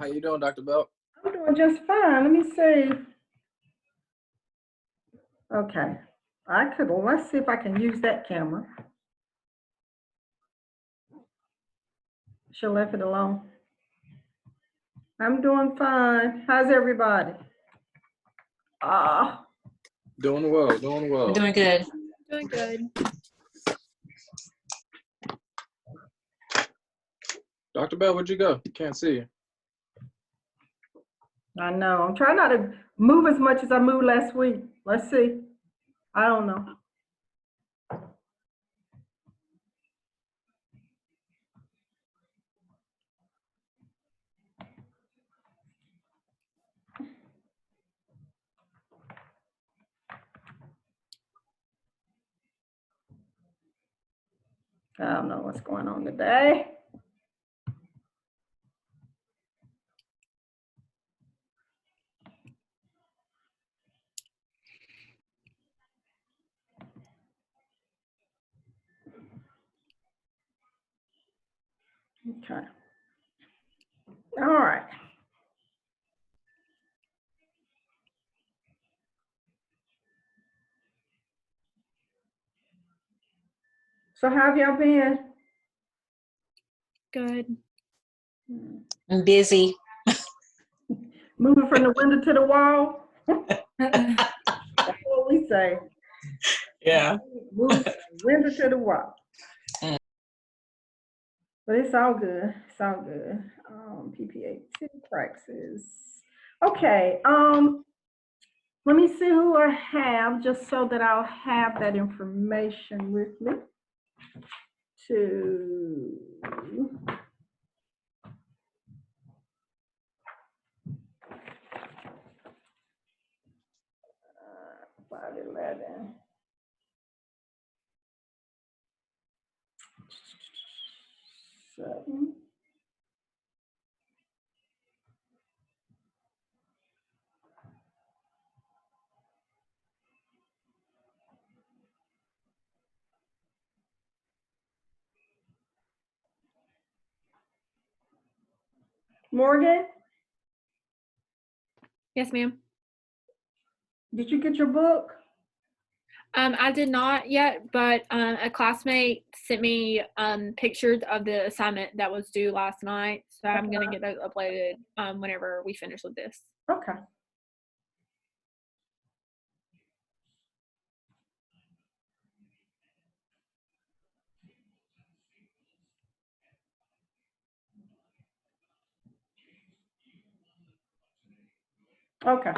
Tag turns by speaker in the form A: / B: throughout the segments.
A: How you doing, Dr. Belt?
B: I'm doing just fine. Let me see. Okay. Let's see if I can use that camera. She'll left it alone. I'm doing fine. How's everybody?
A: Doing well, doing well.
C: Doing good.
D: Doing good.
A: Dr. Bell, where'd you go? Can't see you.
B: I know. I'm trying not to move as much as I moved last week. Let's see. I don't know. I don't know what's going on today. Okay. All right. So how have y'all been?
D: Good.
C: I'm busy.
B: Moving from the window to the wall? That's what we say.
C: Yeah.
B: Moving from the window to the wall. But it's all good. It's all good. PPAT praxis. Okay. Let me see who I have, just so that I'll have that information with me to 511. Seven. Morgan,
D: Yes, ma'am.
B: did you get your book?
D: I did not yet, but a classmate sent me pictures of the assignment that was due last night. So I'm going to get those uploaded whenever we finish with this.
B: Okay. Okay.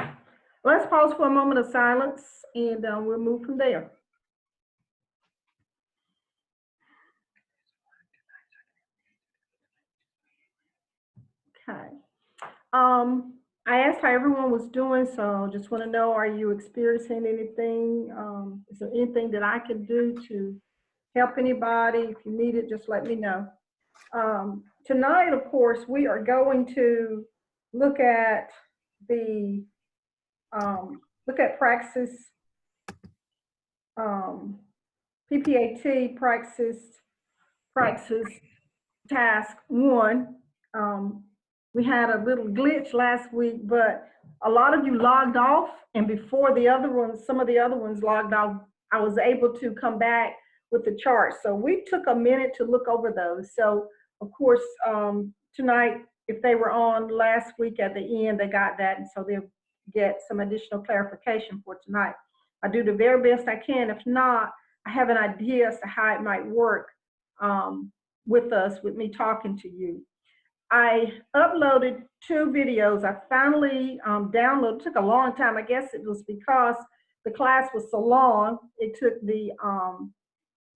B: Let's pause for a moment of silence and we'll move from there. Okay. I asked how everyone was doing, so just want to know, are you experiencing anything? Is there anything that I can do to help anybody? If you need it, just let me know. Tonight, of course, we are going to look at the praxis, PPAT praxis task 1. We had a little glitch last week, but a lot of you logged off, and before the other ones, some of the other ones logged off, I was able to come back with the charts. So we took a minute to look over those. So of course, tonight, if they were on last week at the end, they got that, and so they'll get some additional clarification for tonight. I do the very best I can. If not, I have an idea as to how it might work with me talking to you. I uploaded 2 videos. I finally downloaded. It took a long time. I guess it was because the class was so long. It took the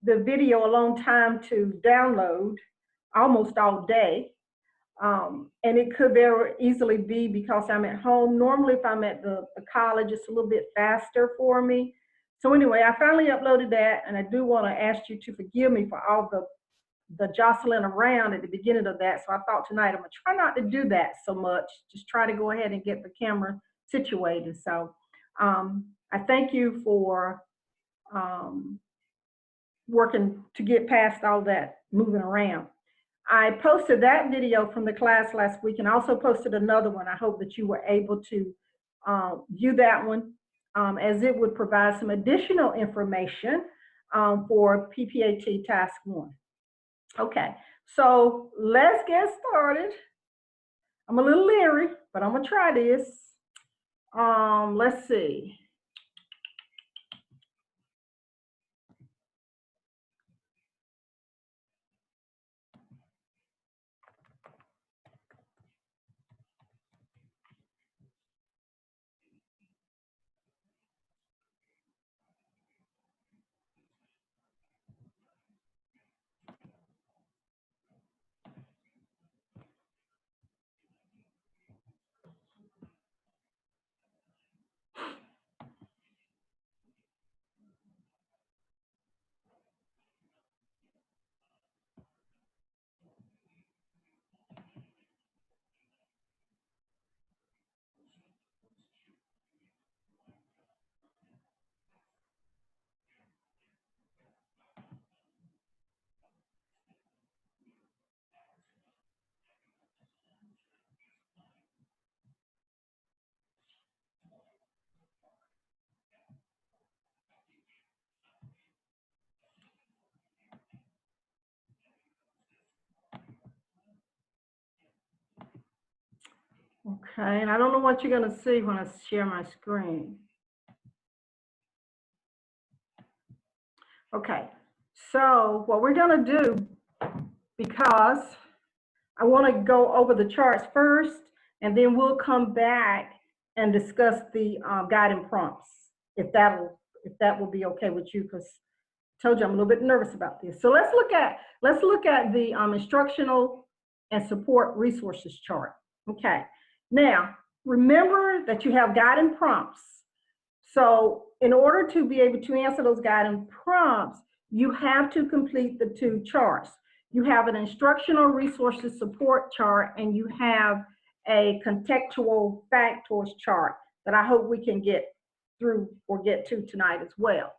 B: video a long time to download, almost all day. And it could very easily be because I'm at home. Normally, if I'm at the college, it's a little bit faster for me. So anyway, I finally uploaded that, and I do want to ask you to forgive me for all the jostling around at the beginning of that. So I thought tonight I'm gonna try not to do that so much, just try to go ahead and get the camera situated. So I thank you for working to get past all that moving around. I posted that video from the class last week and also posted another one. I hope that you were able to view that one, as it would provide some additional information for PPAT Task 1. Okay, so let's get started. I'm a little leery, but I'm gonna try this. Let's see. Okay, and I don't know what you're gonna see when I share my screen. Okay, so what we're gonna do, because I wanna go over the charts first, and then we'll come back and discuss the guiding prompts, if that will be okay with you, because I told you I'm a little bit nervous about this. So let's look at the instructional and support resources chart. Okay, now remember that you have guiding prompts. So in order to be able to answer those guiding prompts, you have to complete the 2 charts. You have an instructional resources support chart, and you have a contextual factors chart that I hope we can get through or get to tonight as well.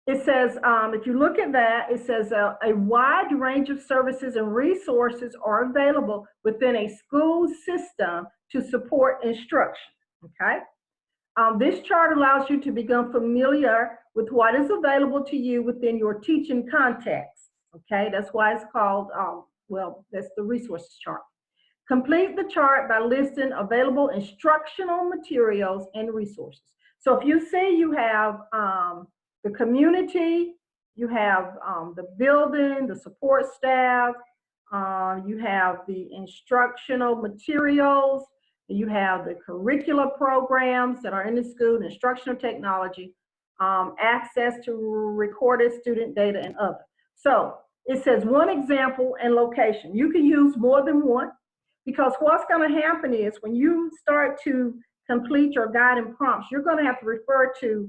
B: It says, if you look at that, it says a wide range of services and resources are available within a school system to support instruction, okay? This chart allows you to become familiar with what is available to you within your teaching context, okay? That's why it's called, well, that's the resources chart. Complete the chart by listing available instructional materials and resources. So if you see you have the community, you have the building, the support staff, you have the instructional materials, you have the curricular programs that are in the school, the instructional technology, access to recorded student data, and other. So it says one example and location. You can use more than one, because what's going to happen is when you start to complete your guiding prompts, you're going to have to refer to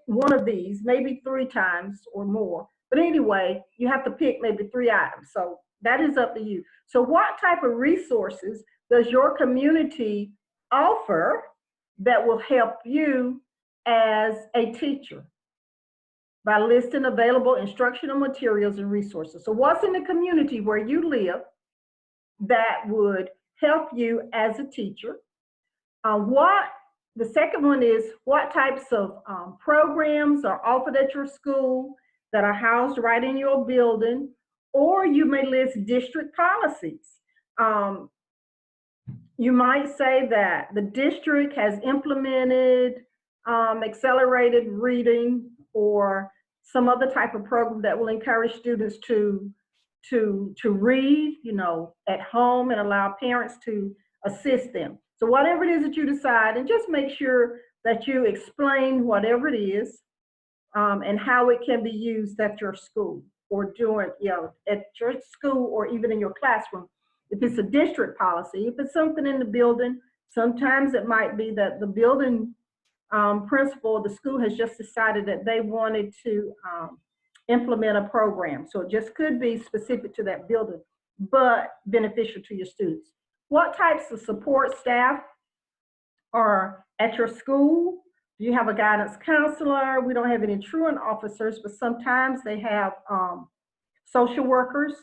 B: one of these, maybe 3 times or more. But anyway, you have to pick maybe 3 items. So that is up to you. So what type of resources does your community offer that will help you as a teacher? By listing available instructional materials and resources. So what's in the community where you live that would help you as a teacher? The second one is, what types of programs are offered at your school that are housed right in your building? Or you may list district policies. You might say that the district has implemented accelerated reading or some other type of program that will encourage students to read, you know, at home, and allow parents to assist them. So whatever it is that you decide, and just make sure that you explain whatever it is and how it can be used at your school, or during, you know, at your school, or even in your classroom. If it's a district policy, if it's something in the building, sometimes it might be that the building principal of the school has just decided that they wanted to implement a program. So it just could be specific to that building, but beneficial to your students. What types of support staff are at your school? Do you have a guidance counselor? We don't have any truant officers, but sometimes they have social workers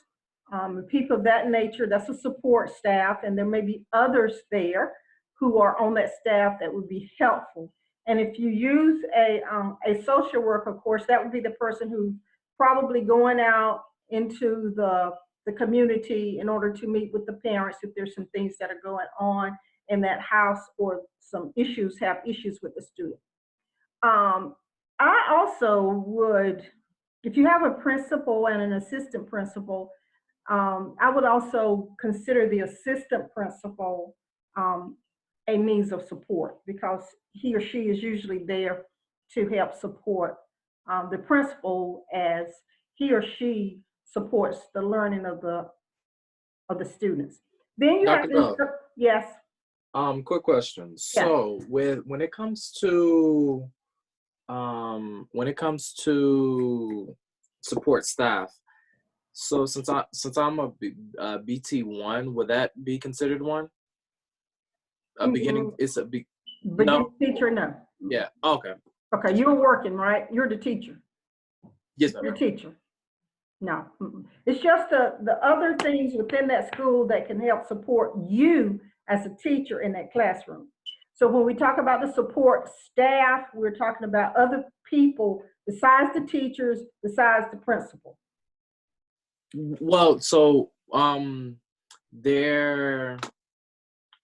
B: people of that nature. That's a support staff, and there may be others there who are on that staff that would be helpful. And if you use a social worker, of course, that would be the person who's probably going out into the community in order to meet with the parents if there's some things that are going on in that house or some issues, have issues with the student. I also would, if you have a principal and an assistant principal, I would also consider the assistant principal a means of support, because he or she is usually there to help support the principal as he or she supports the learning of the students. Then you have
A: Dr.
B: to, yes.
A: Quick question.
B: Yeah.
A: So when it comes to support staff, so since I'm a BT1, would that be considered one? A beginning, it's a
B: Beginning
A: no?
B: teacher, no.
A: Yeah. Okay.
B: Okay, you're working, right? You're the teacher.
A: Yes,
B: You're
A: ma'am.
B: a teacher. No. It's just the other things within that school that can help support you as a teacher in that classroom. So when we talk about the support staff, we're talking about other people besides the teachers, besides the principal.
A: Well, so there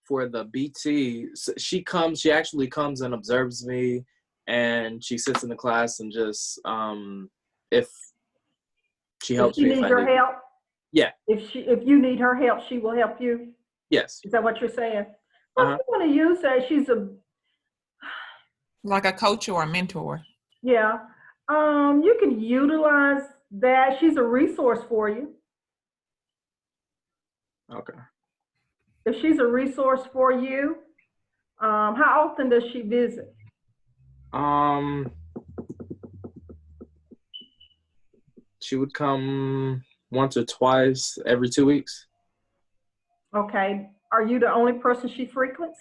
A: for the BT, she actually comes and observes me, and she sits in the class and just if she helps me.
B: If she needs your help?
A: Yeah.
B: If you need her help, she will help you?
A: Yes.
B: Is that what you're saying? Well, you want to use that. She's
E: like a coach or a mentor.
B: Yeah. You can utilize that. She's a resource for you.
A: Okay.
B: If she's a resource for you, how often does she visit?
A: She would come once or twice every 2 weeks.
B: Okay. Are you the only person she frequents?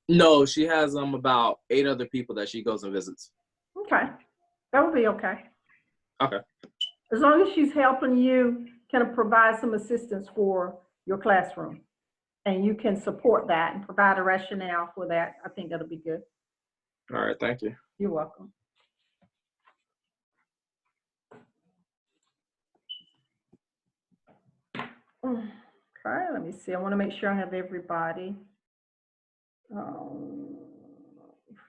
A: No, she has about 8 other people that she goes and visits.
B: Okay. That would be okay.
A: Okay.
B: As long as she's helping you kind of provide some assistance for your classroom, and you can support that and provide a rationale for that, I think that'll be good.
A: All right. Thank you.
B: You're welcome. Okay, let me see. I want to make sure I have everybody.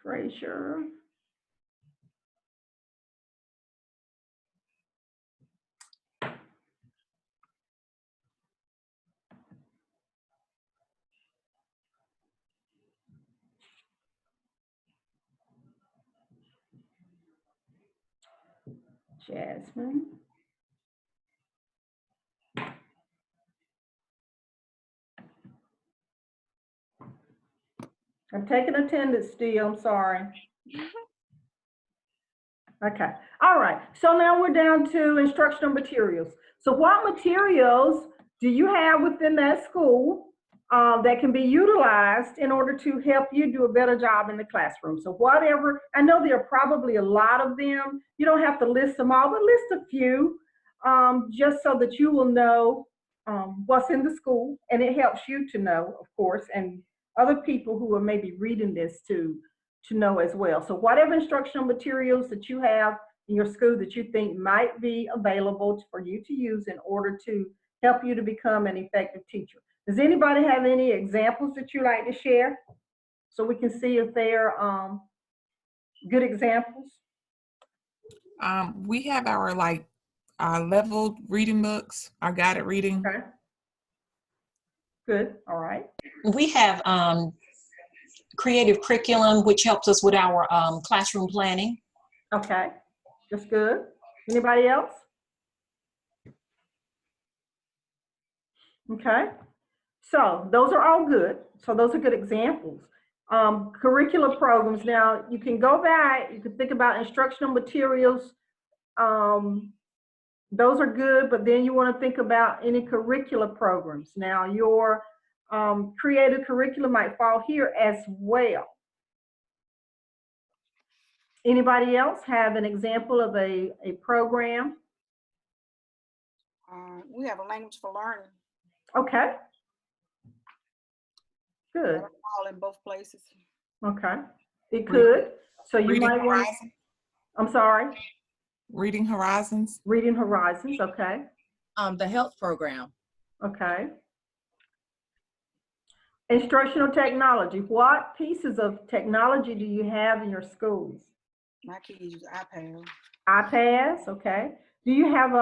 B: Frazier. Jasmine. I'm taking attendance still, I'm sorry. Okay, all right. So now we're down to instructional materials. So what materials do you have within that school that can be utilized in order to help you do a better job in the classroom? So whatever, I know there are probably a lot of them. You don't have to list them all, but list a few just so that you will know what's in the school, and it helps you to know, of course, and other people who are maybe reading this to know as well. So whatever instructional materials that you have in your school that you think might be available for you to use in order to help you to become an effective teacher. Does anybody have any examples that you like to share so we can see if they're good examples?
E: We have our leveled reading books, our guided reading.
B: Okay. Good. All right.
C: We have creative curriculum, which helps us with our classroom planning.
B: Okay. That's good. Anybody else? Okay. So those are all good. So those are good examples. Curricular programs. Now you can go back, you can think about instructional materials. Those are good, but then you want to think about any curricular programs. Now your creative curriculum might fall here as well. Anybody else have an example of a program?
F: We have a language for learning.
B: Okay. Good.
F: All in both places.
B: Okay. It could. So you
E: Reading
B: might want,
E: Horizons.
B: I'm sorry,
E: Reading Horizons.
B: Reading Horizons. Okay.
G: The health program.
B: Okay. Instructional technology. What pieces of technology do you have in your schools?
F: My kids use iPad.
B: iPads, okay. Do you have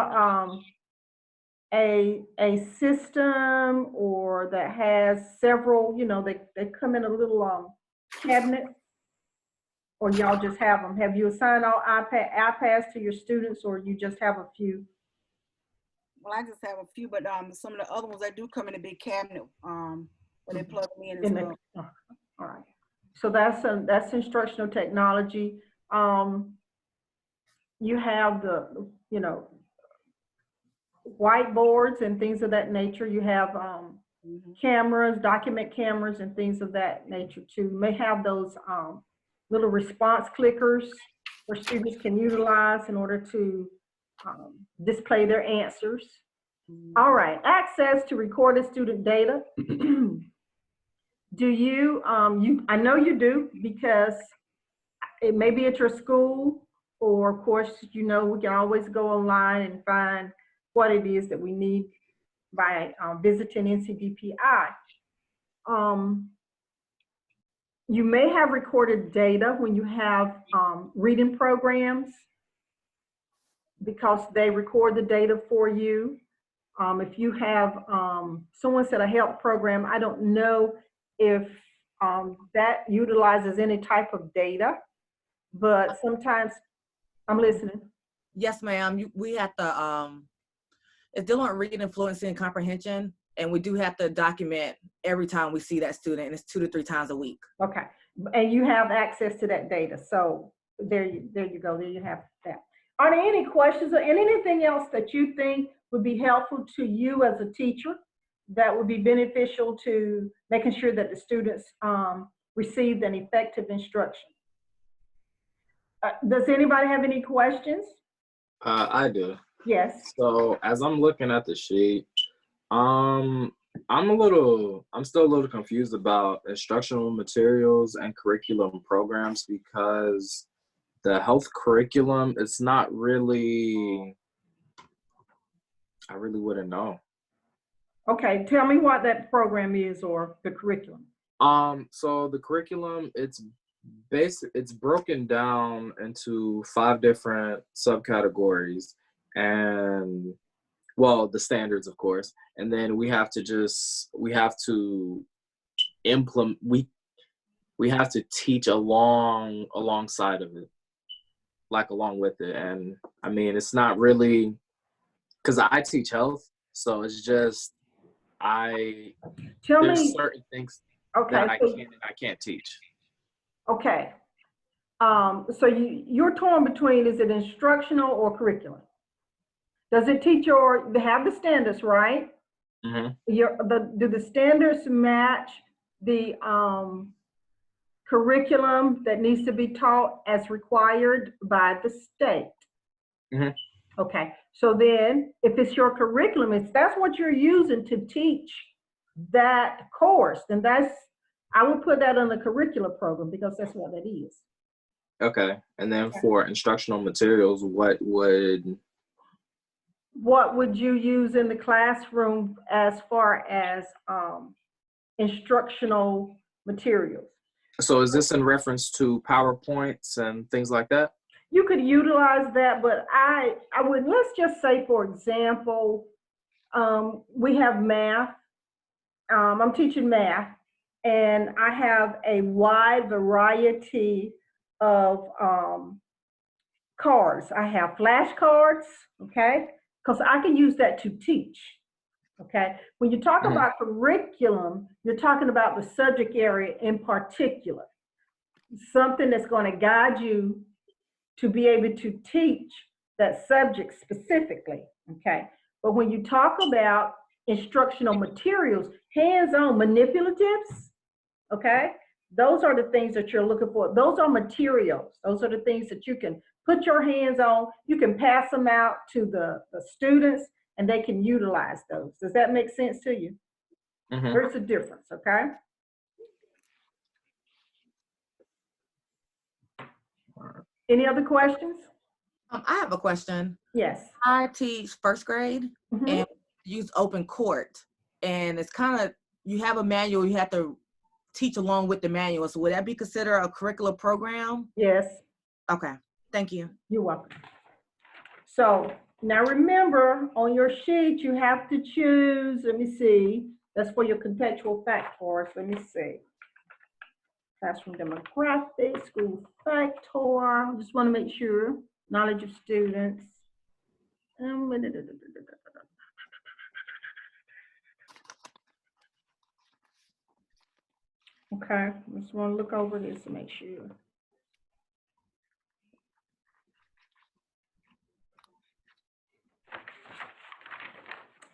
B: a system or that has several, you know, they come in a little cabinet, or y'all just have them? Have you assigned all iPads to your students, or you just have a few?
F: Well, I just have a few, but some of the other ones, they do come in a big cabinet, where they plug them in as well.
B: All right. So that's instructional technology. You have the, you know, whiteboards and things of that nature. You have cameras, document cameras, and things of that nature too. You may have those little response clickers where students can utilize in order to display their answers. All right, access to recorded student data. Do you, I know you do, because it may be at your school, or of course, you know, we can always go online and find what it is that we need by visiting NCDPI. You may have recorded data when you have reading programs, because they record the data for you. If you have, someone said a health program, I don't know if that utilizes any type of data, but sometimes, I'm listening.
G: Yes, ma'am. We have to, it's dealing with reading, fluency, and comprehension. And we do have to document every time we see that student, and it's 2 to 3 times a week.
B: Okay, and you have access to that data. So there you go, there you have that. Are there any questions or anything else that you think would be helpful to you as a teacher that would be beneficial to making sure that the students received an effective instruction? Does anybody have any questions?
A: I do.
B: Yes.
A: So as I'm looking at the sheet, I'm still a little confused about instructional materials and curriculum programs, because the health curriculum, it's not really, I really wouldn't know.
B: Okay, tell me what that program is, or the curriculum.
A: So the curriculum, it's broken down into 5 different subcategories, and well, the standards, of course, and then we have to implement, we have to teach alongside of it, like along with it. And I mean, it's not really, because I teach health, so it's just there's certain things that I can't teach.
B: Okay. So you're torn between, is it instructional or curriculum? Does it teach they have the standards, right?
A: Mm-hmm.
B: Do the standards match the curriculum that needs to be taught as required by the state?
A: Mm-hmm.
B: Okay, so then if it's your curriculum, if that's what you're using to teach that course, then I would put that on the curriculum program, because that's what it is.
A: Okay, and then for instructional materials, what would
B: you use in the classroom as far as instructional materials?
A: So is this in reference to PowerPoints and things like that?
B: You could utilize that, but I would, let's just say, for example, we have math. I'm teaching math, and I have a wide variety of cards. I have flashcards, okay? Because I can use that to teach, okay? When you talk about curriculum, you're talking about the subject area in particular, something that's going to guide you to be able to teach that subject specifically, okay? But when you talk about instructional materials, hands-on manipulatives, okay? Those are the things that you're looking for. Those are materials. Those are the things that you can put your hands on. You can pass them out to the students, and they can utilize those. Does that make sense to you?
A: Mhm.
B: There's a difference, okay? Any other questions?
G: I have a question.
B: Yes.
G: I teach first grade
B: Mhm.
G: and use open court, and it's kind of, you have a manual, you have to teach along with the manual. So would that be considered a curricular program?
B: Yes,
G: Okay, thank you.
B: you're welcome. So now remember, on your sheet, you have to choose, let me see, that's for your contextual factors. Let me see. Classroom demographics, school factor. Just want to make sure. Knowledge of students. Okay, just want to look over this to make sure.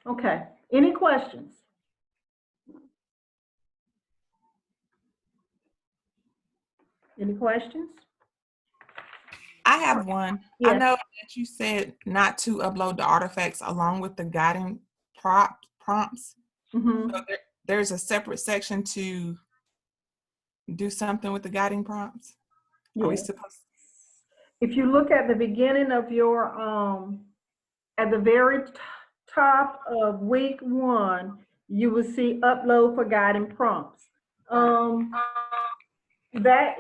B: Okay, any questions? Any questions?
E: I have one. I
B: Yes.
E: know that you said not to upload the artifacts along with the guiding prompts.
B: Mm-hmm.
E: So there's a separate section to do something with the guiding prompts. Are we
B: Yes.
E: supposed?
B: If you look at the beginning of your, at the very top of week 1, you will see upload for guiding prompts. That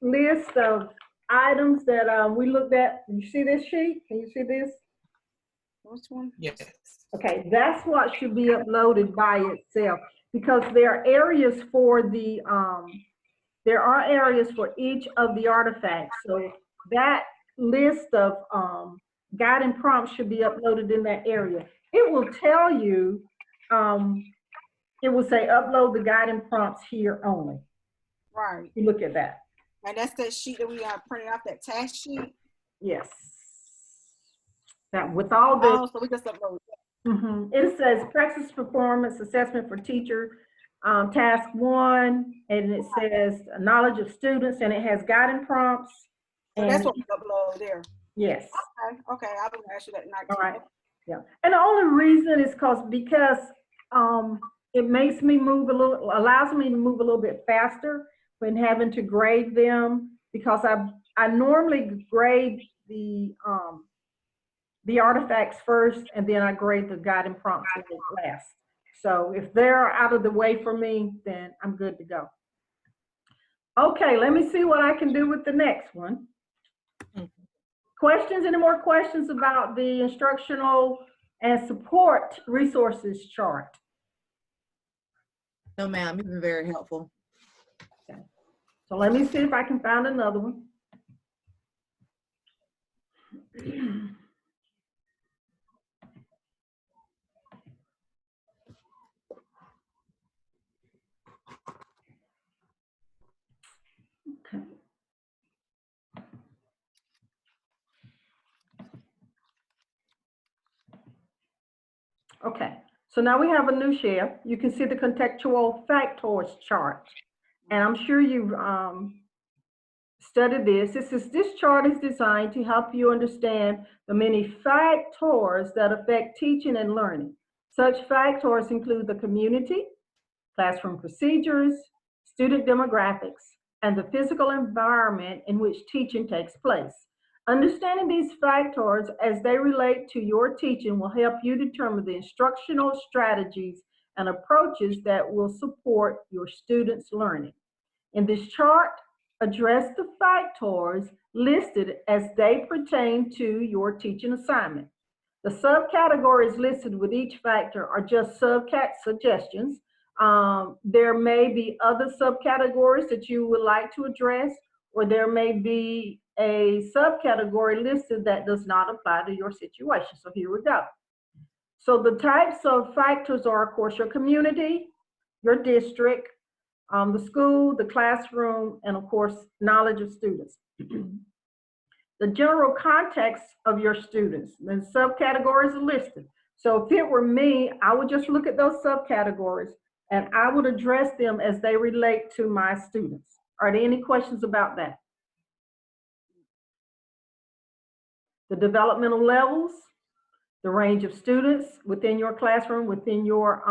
B: list of items that we looked at, you see this sheet? Can you see this?
F: Which one?
E: Yes.
B: Okay, that's what should be uploaded by itself, because there are areas for the, there are areas for each of the artifacts. So that list of guiding prompts should be uploaded in that area. It will tell you, it will say upload the guiding prompts here only.
F: Right.
B: You look at that.
F: And that's that sheet that we printed off, that task sheet.
B: Yes. Now with all the,
F: Oh, so we just upload it.
B: it says practice performance assessment for teacher, task 1, and it says knowledge of students, and it has guiding prompts.
F: So
B: And
F: that's what we upload there.
B: yes.
F: Okay, okay, I will ask you that night.
B: All right. Yeah. And the only reason is because it makes me move a little, allows me to move a little bit faster when having to grade them, because I normally grade the artifacts first, and then I grade the guiding prompts last. So if they're out of the way for me, then I'm good to go. Okay, let me see what I can do with the next one. Questions? Any more questions about the instructional and support resources chart?
G: No, ma'am, you've been very helpful.
B: Okay. So let me see if I can find another one. Okay. Okay, so now we have a new share. You can see the contextual factors chart. And I'm sure you've studied this. This chart is designed to help you understand the many factors that affect teaching and learning. Such factors include the community, classroom procedures, student demographics, and the physical environment in which teaching takes place. Understanding these factors as they relate to your teaching will help you determine the instructional strategies and approaches that will support your students' learning. In this chart, address the factors listed as they pertain to your teaching assignment. The subcategories listed with each factor are just suggestions. There may be other subcategories that you would like to address, or there may be a subcategory listed that does not apply to your situation. So here we go. So the types of factors are, of course, your community, your district, the school, the classroom, and of course, knowledge of students. The general context of your students, the subcategories are listed. So if it were me, I would just look at those subcategories and I would address them as they relate to my students. Are there any questions about that? The developmental levels, the range of students within your classroom, within your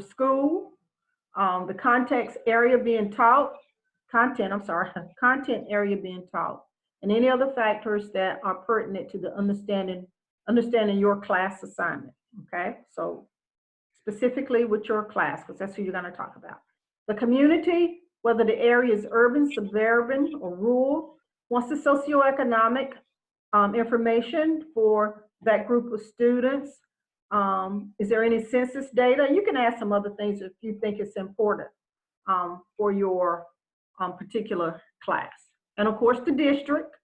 B: school, the context area being taught, content area being taught, and any other factors that are pertinent to the understanding your class assignment, okay? So specifically with your class, because that's who you're gonna talk about. The community, whether the area is urban, suburban, or rural, wants the socioeconomic information for that group of students. Is there any census data? You can add some other things if you think it's important for your particular class. And of course, the district.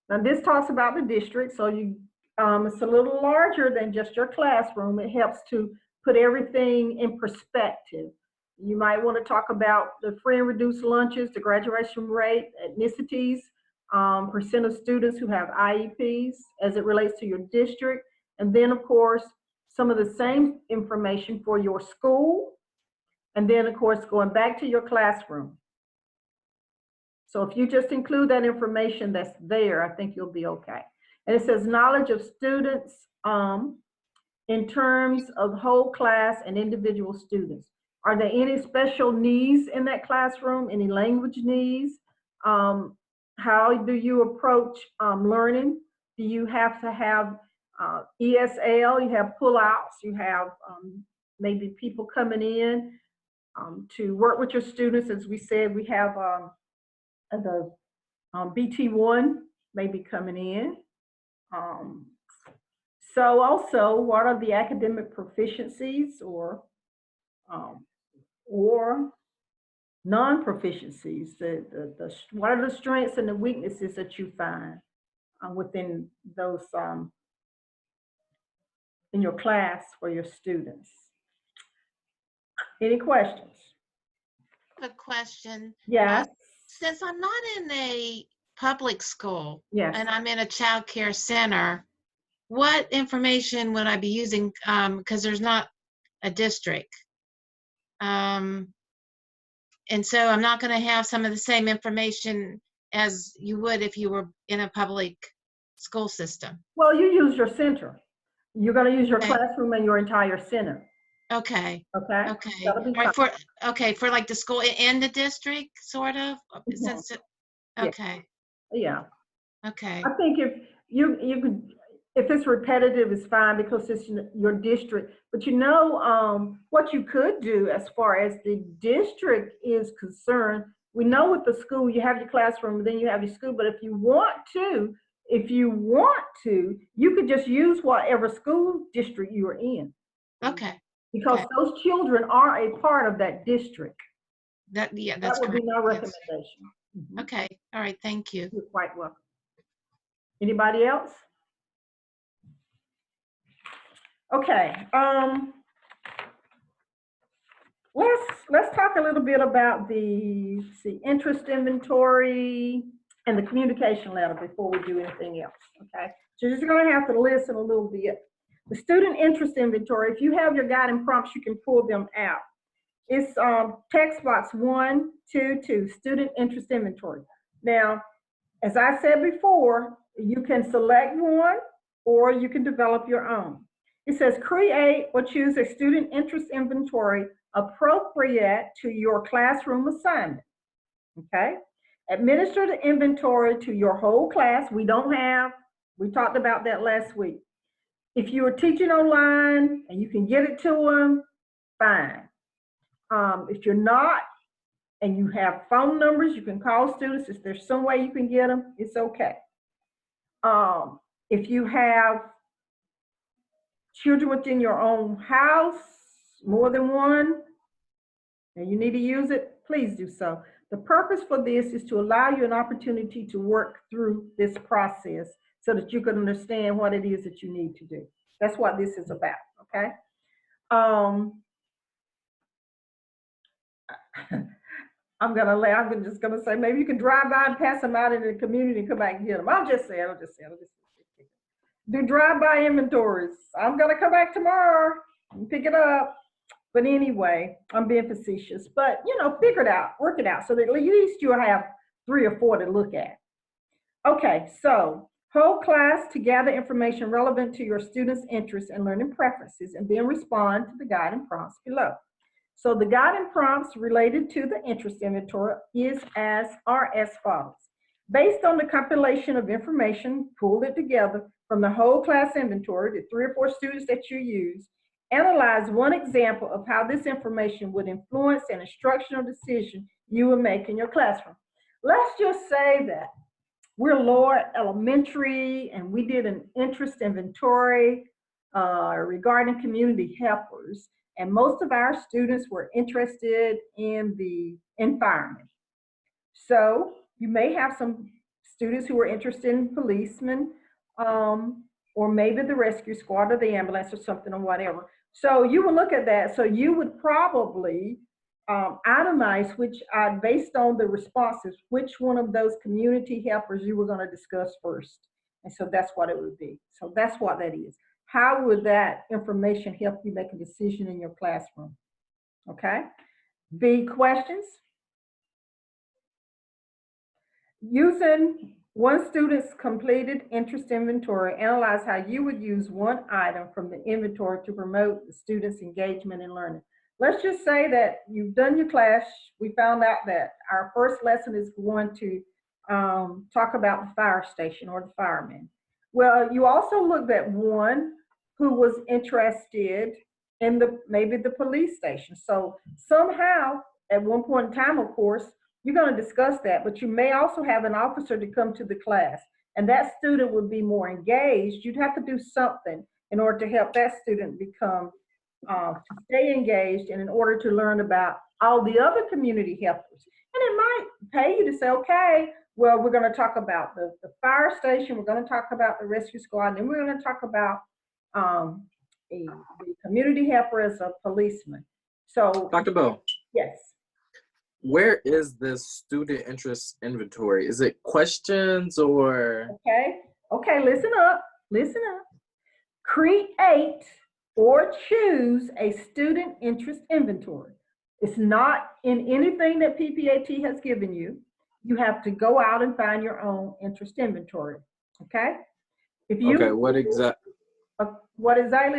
B: Now this talks about the district, so it's a little larger than just your classroom. It helps to put everything in perspective. You might want to talk about the free and reduced lunches, the graduation rate, ethnicities, percent of students who have IEPs as it relates to your district. And then of course, some of the same information for your school. And then of course, going back to your classroom. So if you just include that information that's there, I think you'll be okay. And it says knowledge of students in terms of whole class and individual students. Are there any special needs in that classroom? Any language needs? How do you approach learning? Do you have to have ESL? You have pullouts, you have maybe people coming in to work with your students. As we said, we have the BT1 maybe coming in. So also, what are the academic proficiencies or non-proficiencies? What are the strengths and the weaknesses that you find within those in your class for your students? Any questions?
H: A question.
B: Yes.
H: Since I'm not in a public school
B: Yes.
H: and I'm in a child care center, what information would I be using? Because there's not a district. And so I'm not going to have some of the same information as you would if you were in a public school system.
B: Well, you use your center. You're going to use your
H: Okay.
B: classroom and your entire center.
H: Okay.
B: Okay.
H: Okay.
B: That'll be
H: All
B: fine.
H: right, for like the school and the district, sort of. Since it,
B: Yeah.
H: okay.
B: Yeah.
H: Okay.
B: I think if you could, if it's repetitive, it's fine because it's your district. But you know, what you could do as far as the district is concerned, we know with the school, you have your classroom, then you have your school. But if you want to, you could just use whatever school district you are in.
H: Okay.
B: Because
H: Okay.
B: those children are a part of that district.
H: That's
B: That would
H: correct.
B: be my
H: Yes.
B: recommendation. Mhm.
H: Okay. All right. Thank you.
B: You're quite welcome. Anybody else? Okay. Let's talk a little bit about the interest inventory and the communication letter before we do anything else. Okay. So you're just going to have to listen a little bit. The student interest inventory. If you have your guiding prompts, you can pull them out. It's text box 122, student interest inventory. Now, as I said before, you can select one or you can develop your own. It says create or choose a student interest inventory appropriate to your classroom assignment, okay? Administer the inventory to your whole class. We talked about that last week. If you are teaching online and you can get it to them, fine. If you're not, and you have phone numbers, you can call students. If there's some way you can get them, it's okay. If you have children within your own house, more than one, and you need to use it, please do so. The purpose for this is to allow you an opportunity to work through this process so that you can understand what it is that you need to do. That's what this is about, okay? I'm just gonna say, maybe you can drive by and pass them out in the community and come back and get them. I'll just say. Do drive-by inventories. I'm gonna come back tomorrow and pick it up. But anyway, I'm being facetious. But you know, figure it out, work it out, so that at least you'll have 3 or 4 to look at. Okay, so Whole class to gather information relevant to your students' interests and learning preferences, and then respond to the guiding prompts below. So the guiding prompts related to the interest inventory are as follows. Based on the compilation of information, pulled it together from the whole class inventory, the 3 or 4 students that you use, analyze one example of how this information would influence an instructional decision you will make in your classroom. Let's just say that we're lower elementary and we did an interest inventory regarding community helpers, and most of our students were interested in the environment. So you may have some students who are interested in policemen, or maybe the rescue squad or the ambulance or something or whatever. So you would look at that. So you would probably itemize based on the responses, which one of those community helpers you were going to discuss first. And so that's what it would be. So that's what that is. How would that information help you make a decision in your classroom? Okay. B, questions? Using one student's completed interest inventory, analyze how you would use one item from the inventory to promote the student's engagement in learning. Let's just say that you've done your class. We found out that our first lesson is going to talk about the fire station or the firemen. Well, you also looked at one who was interested in maybe the police station. So somehow, at one point in time, of course, you're going to discuss that, but you may also have an officer to come to the class, and that student would be more engaged. You'd have to do something in order to help that student become, to stay engaged, and in order to learn about all the other community helpers. And it might pay you to say, okay, well, we're going to talk about the fire station, we're going to talk about the rescue squad, and then we're going to talk about the community helper as a policeman. So,
A: Dr. Bell.
B: Yes.
A: Where is this student interest inventory? Is it questions or?
B: Okay, listen up. Create or choose a student interest inventory. It's not in anything that PPAT has given you. You have to go out and find your own interest inventory, okay?
A: Okay, what exactly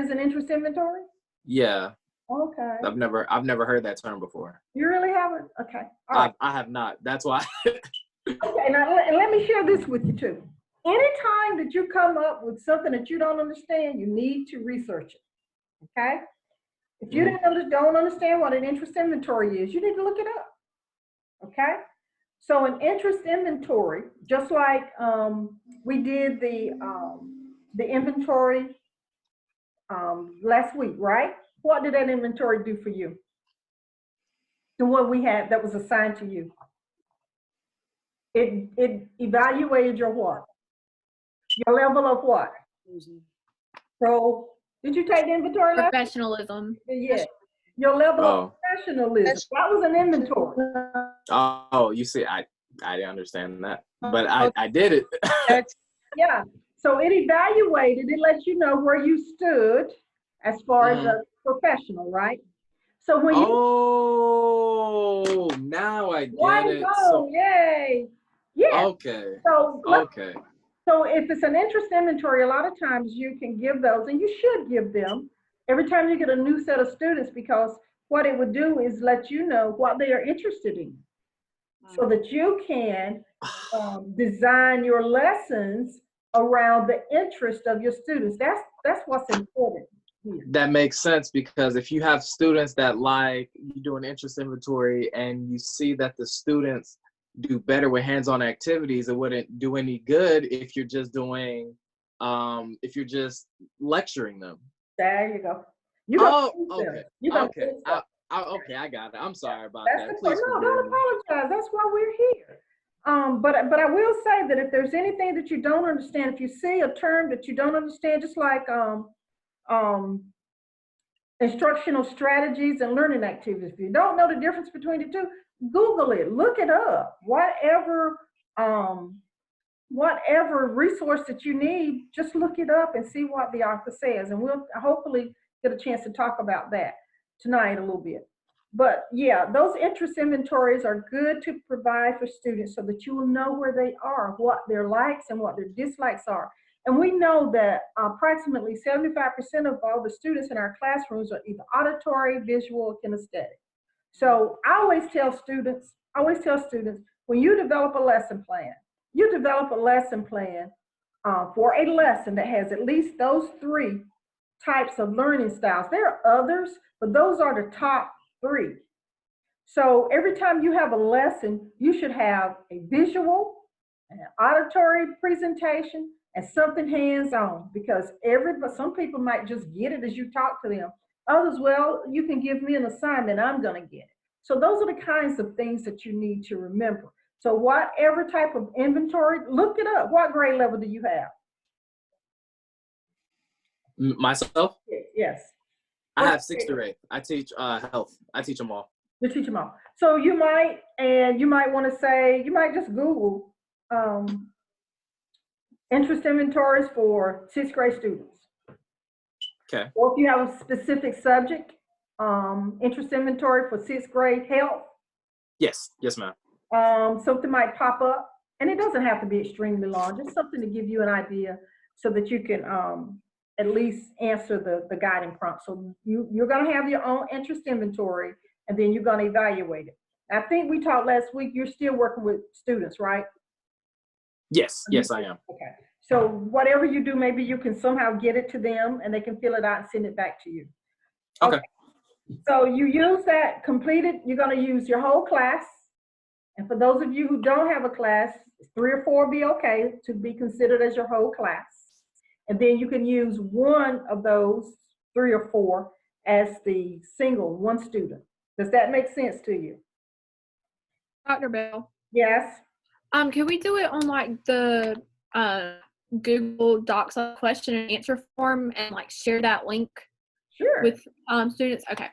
B: is an interest inventory?
A: Yeah.
B: Okay.
A: I've never heard that term before.
B: You really haven't? Okay. All right.
A: I have not. That's why.
B: Okay, now let me share this with you too. Anytime that you come up with something that you don't understand, you need to research it, okay? If you don't understand what an interest inventory is, you need to look it up, okay? So an interest inventory, just like we did the inventory last week, right? What did that inventory do for you? The one we had that was assigned to you. It evaluated your what? Your level of what? So, did you take the inventory last week?
D: Professionalism.
B: Yeah. Your level of professionalism. That was an inventory.
A: Oh, you see, I didn't understand that, but I did it.
B: Yeah. So it evaluated, it lets you know where you stood as far as a professional, right? So when
A: now I get it.
B: So, yay. Yeah.
A: Okay.
B: So
A: okay.
B: So if it's an interest inventory, a lot of times you can give those, and you should give them every time you get a new set of students, because what it would do is let you know what they are interested in, so that you can design your lessons around the interest of your students. That's what's important here.
A: That makes sense, because if you have students that you do an interest inventory and you see that the students do better with hands-on activities, it wouldn't do any good if you're just doing, if you're just lecturing them.
B: There you go.
A: Okay. Okay, I got it. I'm sorry about that. Please
B: no, don't apologize. That's why we're here. But I will say that if there's anything that you don't understand, if you see a term that you don't understand, just like instructional strategies and learning activities, if you don't know the difference between the two, Google it, look it up. Whatever resource that you need, just look it up and see what the author says. And we'll hopefully get a chance to talk about that tonight a little bit. But yeah, those interest inventories are good to provide for students so that you will know where they are, what their likes and what their dislikes are. And we know that approximately 75% of all the students in our classrooms are either auditory, visual, or kinesthetic. So I always tell students, when you develop a lesson plan, you develop a lesson plan for a lesson that has at least those 3 types of learning styles. There are others, but those are the top 3. So every time you have a lesson, you should have a visual, an auditory presentation, and something hands-on, because some people might just get it as you talk to them. Others, well, you can give me an assignment, I'm gonna get it. So those are the kinds of things that you need to remember. So whatever type of inventory, look it up. What grade level do you have?
A: Myself?
B: Yes.
A: I have 6th through 8th. I teach health. I teach them all.
B: You teach them all. So you might want to say, you might just Google interest inventories for 6th grade students.
A: Okay.
B: Or if you have a specific subject, interest inventory for 6th grade health.
A: Yes, ma'am.
B: Something might pop up, and it doesn't have to be extremely long, just something to give you an idea so that you can at least answer the guiding prompt. So you're gonna have your own interest inventory, and then you're gonna evaluate it. I think we talked last week, you're still working with students, right?
A: Yes, I am.
B: Okay. So whatever you do, maybe you can somehow get it to them and they can fill it out and send it back to you.
A: Okay.
B: So you use that completed, you're gonna use your whole class. And for those of you who don't have a class, 3 or 4 be okay to be considered as your whole class. And then you can use one of those 3 or 4 as the single, one student. Does that make sense to you?
D: Dr. Bell,
B: Yes.
D: can we do it on like the Google Docs question and answer form and like share that link
B: Sure.
D: with students? Okay.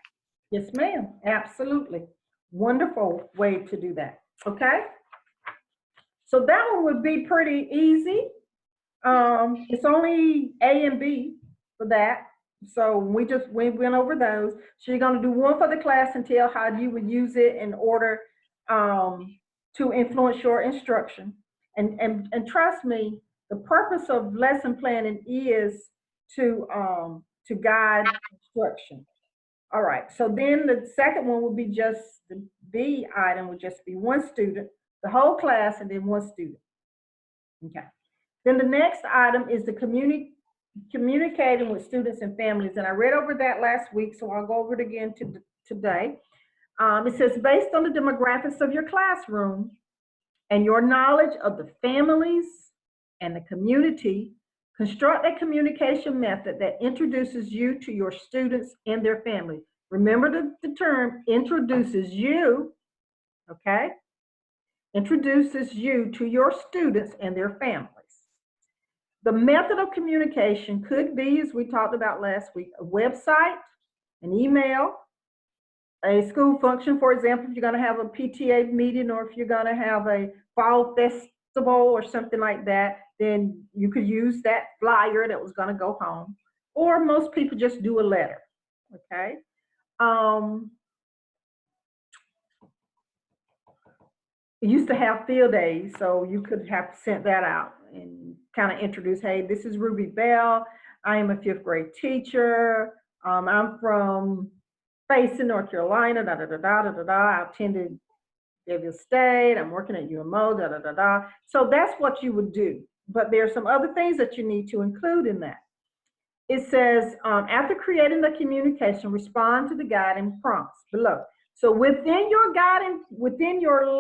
B: Yes, ma'am. Absolutely. Wonderful way to do that. Okay. So that one would be pretty easy. It's only A and B for that. So we went over those. So you're going to do one for the class and tell how you would use it in order to influence your instruction. And trust me, the purpose of lesson planning is to guide instruction. All right, so then the second one would be just the B item would just be one student, the whole class, and then one student. Okay. Then the next item is the communicating with students and families. And I read over that last week, so I'll go over it again today. It says, based on the demographics of your classroom and your knowledge of the families and the community, construct a communication method that introduces you to your students and their family. Remember the term introduces you, okay? Introduces you to your students and their families. The method of communication could be, as we talked about last week, a website, an email, a school function. For example, if you're going to have a PTA meeting or if you're going to have a fall festival or something like that, then you could use that flyer that was going to go home. Or most people just do a letter, okay? It used to have field days, so you could have sent that out and kind of introduce, hey, this is Ruby Bell. I am a 5th grade teacher. I'm from Fayetteville, North Carolina, I attended Fayetteville State. I'm working at UMO, So that's what you would do. But there are some other things that you need to include in that. It says, after creating the communication, respond to the guiding prompts below. So within your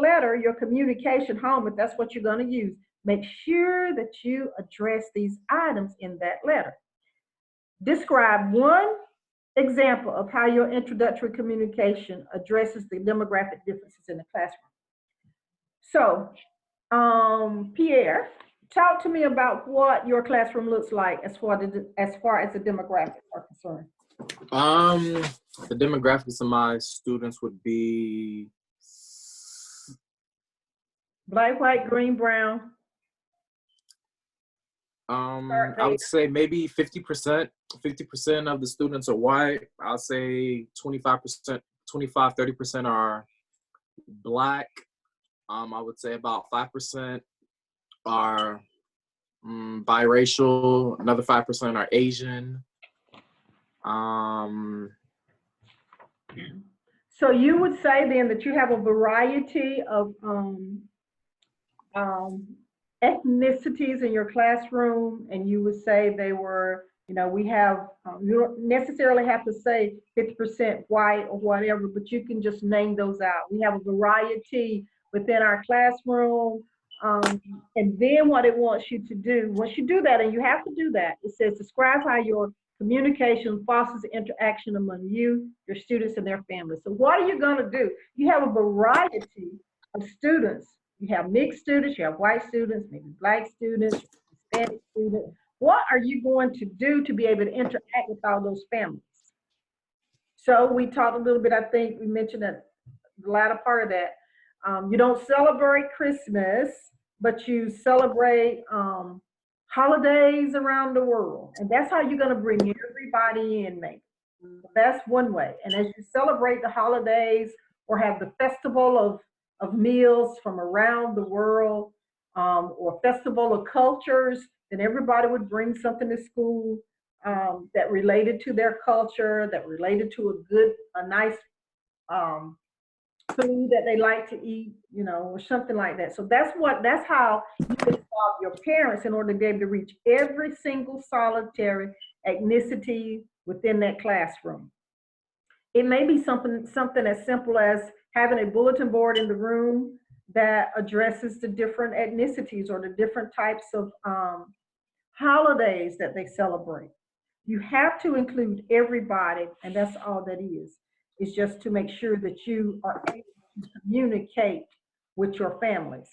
B: letter, your communication home, if that's what you're going to use, make sure that you address these items in that letter. Describe one example of how your introductory communication addresses the demographic differences in the classroom. So, Pierre, talk to me about what your classroom looks like as far as the demographics are concerned.
A: The demographics of my students would be
B: black, white, green, brown.
A: I would say maybe 50%. 50% of the students are white. I'll say 25% 25-30% are Black. I would say about 5% are biracial. Another 5% are Asian.
B: So you would say then that you have a variety of ethnicities in your classroom, and you would say they were, we have, you don't necessarily have to say 50% white or whatever, but you can just name those out. We have a variety within our classroom. And then what it wants you to do, once you do that, and you have to do that, it says describe how your communication fosters interaction among you, your students, and their families. So what are you going to do? You have a variety of students. You have mixed students, you have white students, maybe Black students, Hispanic students. What are you going to do to be able to interact with all those families? So we talked a little bit, I think we mentioned that the latter part of that. You don't celebrate Christmas, but you celebrate holidays around the world. And that's how you're going to bring everybody in, maybe. That's one way. And as you celebrate the holidays or have the festival of meals from around the world, or festival of cultures, then everybody would bring something to school that related to their culture, that related to a nice food that they like to eat, or something like that. So that's how you involve your parents in order to be able to reach every single solitary ethnicity within that classroom. It may be something as simple as having a bulletin board in the room that addresses the different ethnicities or the different types of holidays that they celebrate. You have to include everybody, and that's all that is. It's just to make sure that you are able to communicate with your families.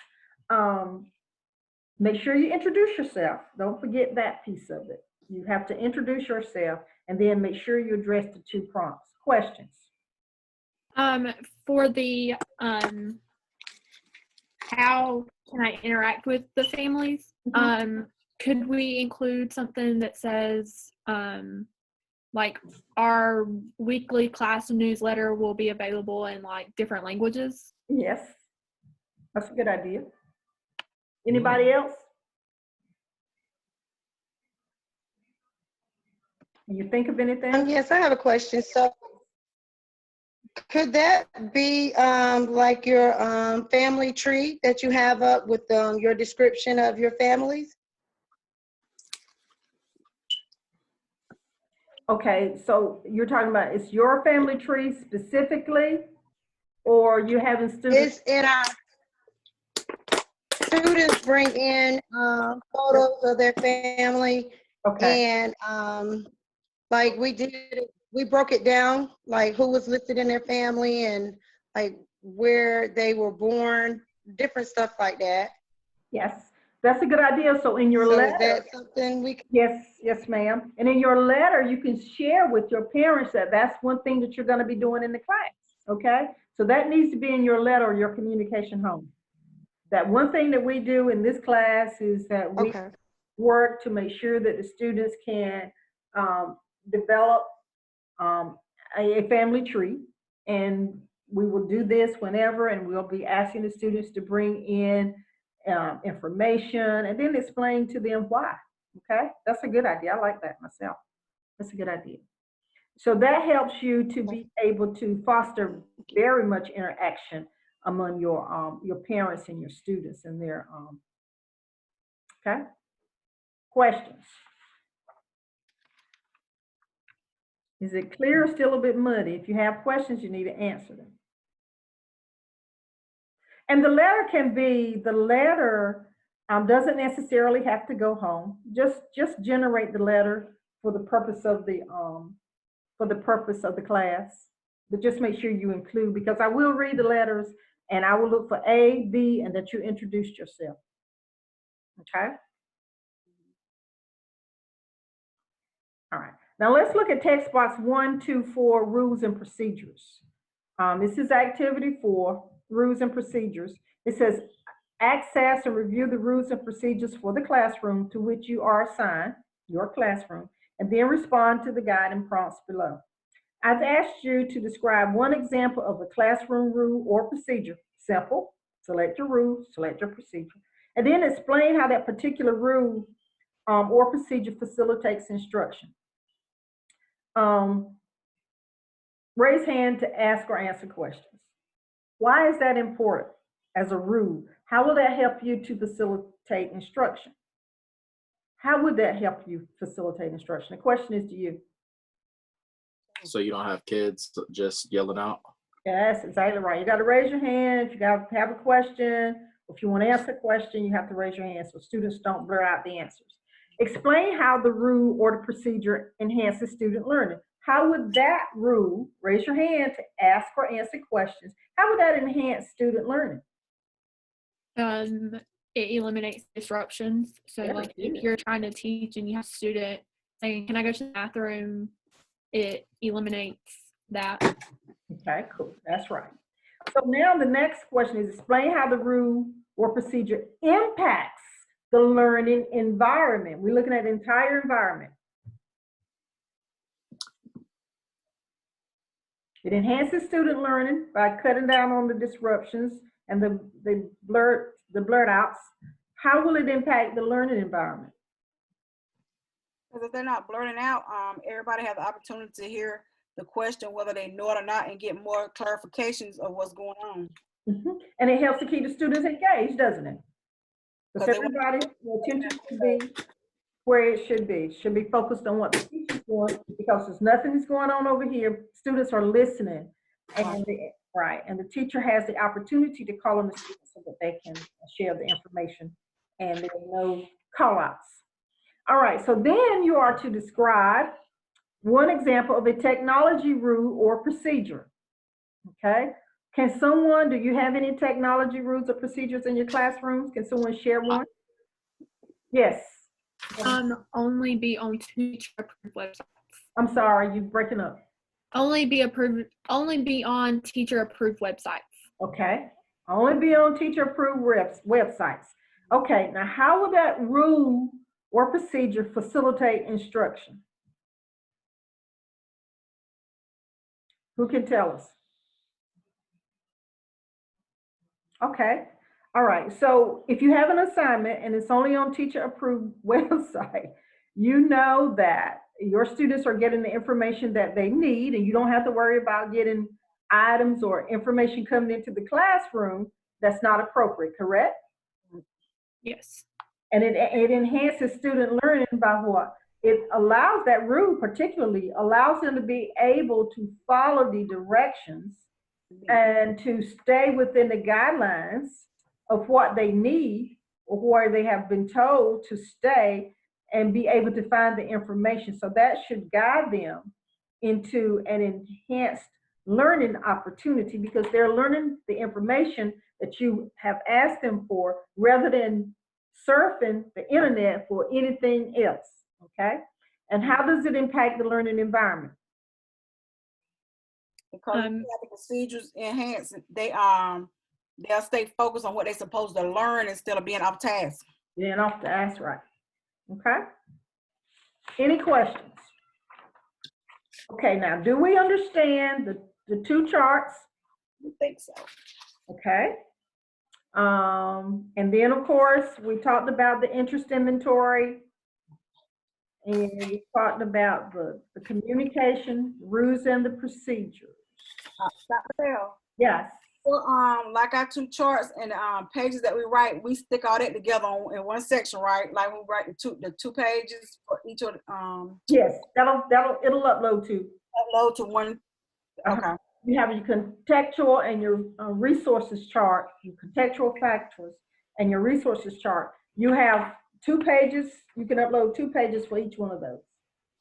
B: Make sure you introduce yourself. Don't forget that piece of it. You have to introduce yourself and then make sure you address the 2 prompts. Questions?
D: For the how can I interact with the families? Could we include something that says like our weekly class newsletter will be available in like different languages?
B: Yes, that's a good idea. Anybody else? Can you think of anything?
I: Yes, I have a question. So could that be like your family tree that you have up with your description of your families?
B: Okay, so you're talking about it's your family tree specifically, or you having students?
I: It's in our students bring in photos of their family.
B: Okay.
I: And like we broke it down, like who was listed in their family and like where they were born, different stuff like that.
B: Yes, that's a good idea. So in your letter,
I: is that something we can?
B: yes, ma'am. And in your letter, you can share with your parents that that's one thing that you're going to be doing in the class. Okay, so that needs to be in your letter or your communication home. That one thing that we do in this class is that we work to make sure that the students can develop a family tree, and we will do this whenever, and we'll be asking the students to bring in information and then explain to them why. Okay, that's a good idea. I like that myself. That's a good idea. So that helps you to be able to foster very much interaction among your parents and your students and their okay. Questions? Is it clear or still a bit muddy? If you have questions, you need to answer them. And the letter doesn't necessarily have to go home. Just generate the letter for the purpose of the class. But just make sure you include, because I will read the letters and I will look for A, B, and that you introduced yourself. Okay? All right. Now let's look at text box 1, 2, 4, rules and procedures. This is activity 4, rules and procedures. It says access and review the rules and procedures for the classroom to which you are assigned, your classroom, and then respond to the guide and prompts below. I've asked you to describe one example of a classroom rule or procedure. Simple. Select your rule, select your procedure. And then explain how that particular rule or procedure facilitates instruction. Raise hand to ask or answer questions. Why is that important as a rule? How will that help you to facilitate instruction? How would that help you facilitate instruction? The question is to you.
A: So you don't have kids just yelling out?
B: Yes, exactly right. You got to raise your hand if you got to have a question. If you want to answer a question, you have to raise your hand so students don't blur out the answers. Explain how the rule or the procedure enhances student learning. How would that rule, raise your hand to ask or answer questions, how would that enhance student learning?
D: It eliminates disruptions. So
B: Yeah,
D: like if you're trying to teach and you have a student saying, can I go to the bathroom? It eliminates that.
B: Okay, cool. That's right. So now the next question is explain how the rule or procedure impacts the learning environment. We're looking at the entire environment. It enhances student learning by cutting down on the disruptions and the blurt outs. How will it impact the learning environment?
F: Because if they're not blurting out, everybody has the opportunity to hear the question, whether they know it or not, and get more clarifications of what's going on.
B: And it helps to keep the students engaged, doesn't it? Because everybody, the attention should be where it should be. It should be focused on what the teacher's doing, because there's nothing that's going on over here. Students are listening, and the teacher has the opportunity to call on the students so that they can share the information, and there are no call-outs. All right, so then you are to describe one example of a technology rule or procedure. Okay, do you have any technology rules or procedures in your classrooms? Can someone share one? Yes.
D: Only be on teacher approved websites.
B: I'm sorry, you're breaking up.
D: Only be on teacher approved websites.
B: Okay, only be on teacher approved websites. Okay, now how would that rule or procedure facilitate instruction? Who can tell us? Okay, all right, so if you have an assignment and it's only on teacher approved website, you know that your students are getting the information that they need, and you don't have to worry about getting items or information coming into the classroom that's not appropriate, correct?
D: Yes.
B: And it enhances student learning by what? It allows, that rule particularly allows them to be able to follow the directions and to stay within the guidelines of what they need or where they have been told to stay, and be able to find the information. So that should guide them into an enhanced learning opportunity, because they're learning the information that you have asked them for, rather than surfing the internet for anything else. Okay, and how does it impact the learning environment?
F: Because the procedures enhanced, they'll stay focused on what they're supposed to learn instead of being off task.
B: Being off task, right? Okay. Any questions? Okay, now do we understand the two charts?
F: I think so.
B: Okay. And then of course we talked about the interest inventory, and we talked about the communication rules and the procedures.
F: Dr. Bell.
B: Yes.
F: Well, like our two charts and pages that we write, we stick all that together in one section, right? Like we write the two pages for each of the,
B: yes, it'll upload to
F: one. Okay.
B: You have your contextual and your resources chart, your contextual factors and your resources chart. You have 2 pages. You can upload 2 pages for each one of those.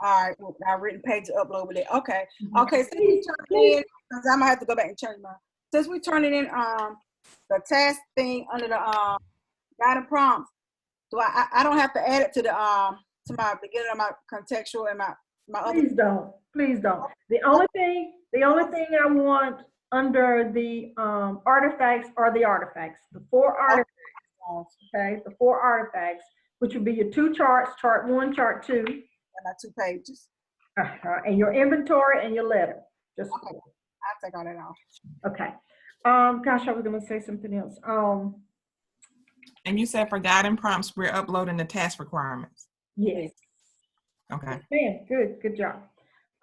F: All right, well, our written page to upload with it. Okay. Okay, since we turn it in, because I'm gonna have to go back and change mine. Since we turn it in the task thing under the guiding prompts, so I don't have to add it to the to my beginning of my contextual and my other.
B: Please don't. The only thing I want under the artifacts are the artifacts. The 4 artifacts. Okay, the 4 artifacts, which would be your 2 charts, chart 1, chart 2.
F: And my 2 pages.
B: And your inventory and your letter. Just
F: Okay. I'll take all that off.
B: okay. Gosh, I was gonna say something else.
E: And you said for guiding prompts, we're uploading the task requirements.
B: Yes.
E: Okay.
B: Man, good job.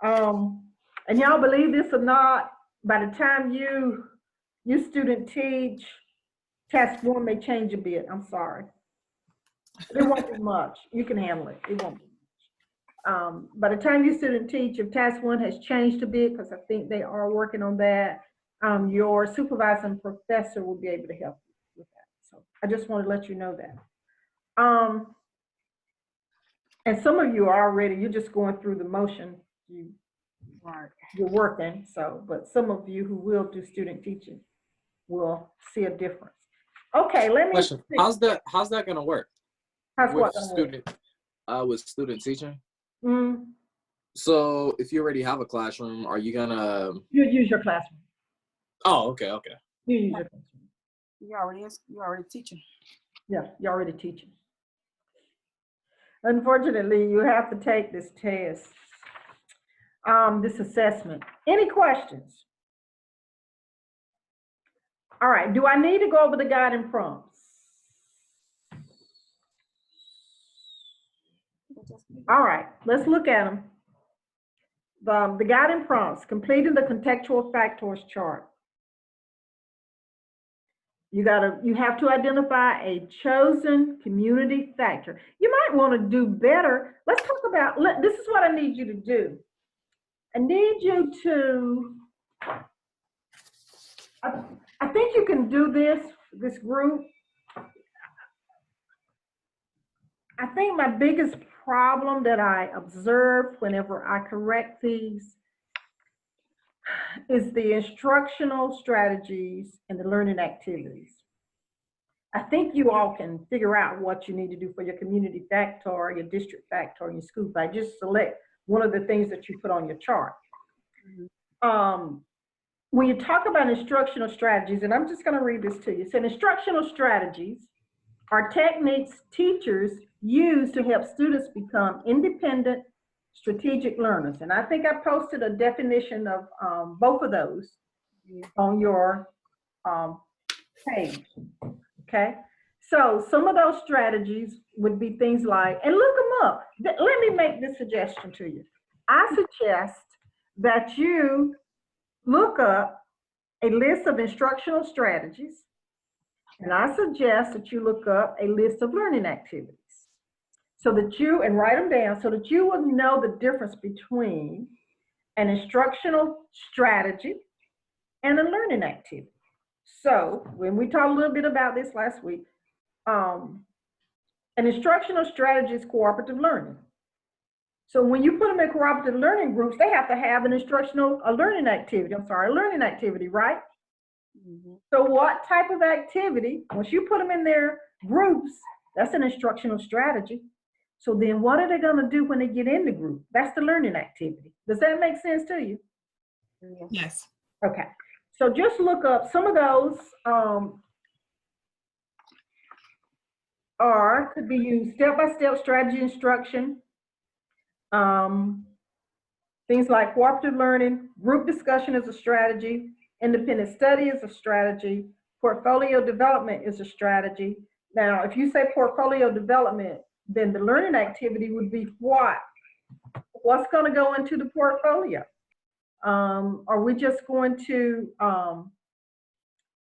B: And y'all believe this or not, by the time you student teach, task 1 may change a bit. I'm sorry. It won't be much. You can handle it. It won't be much. By the time you student teach, if task 1 has changed a bit, because I think they are working on that, your supervisor and professor will be able to help you with that. So I just want to let you know that. And some of you are already, you're just going through the motion. You're working, so, but some of you who will do student teaching will see a difference. Okay, let me
A: Question:
B: see.
A: How's that gonna work?
B: How's
A: with
B: what gonna work?
A: With student teaching?
B: Mm,
A: So if you already have a classroom, are you gonna?
B: you use your classroom.
A: Oh, okay.
B: You use your classroom.
F: You already teaching.
B: Yeah, you're already teaching. Unfortunately, you have to take this test, this assessment. Any questions? All right, do I need to go over the guiding prompts? All right, let's look at them. The guiding prompts: completing the contextual factors chart. You have to identify a chosen community factor. You might want to do better. Let's talk about, this is what I need you to do. I need you to, I think you can do this group. I think my biggest problem that I observe whenever I correct these is the instructional strategies and the learning activities. I think you all can figure out what you need to do for your community factor, your district factor, and your school factor. Just select one of the things that you put on your chart. When you talk about instructional strategies, and I'm just going to read this to you. It said instructional strategies are techniques teachers use to help students become independent, strategic learners. And I think I posted a definition of both of those on your page. Okay, so some of those strategies would be things like, and look them up. Let me make this suggestion to you. I suggest that you look up a list of instructional strategies, and I suggest that you look up a list of learning activities so that you, and write them down so that you will know the difference between an instructional strategy and a learning activity. So when we talked a little bit about this last week, an instructional strategy is cooperative learning. So when you put them in cooperative learning groups, they have to have a learning activity, right? Mm-hmm. So what type of activity, once you put them in their groups, that's an instructional strategy. So then what are they gonna do when they get in the group? That's the learning activity. Does that make sense to you?
E: Yes.
B: Okay. So just look up some of those could be used step-by-step strategy instruction, things like cooperative learning, group discussion is a strategy, independent study is a strategy, portfolio development is a strategy. Now, if you say portfolio development, then the learning activity would be what? What's going to go into the portfolio? Are we just going to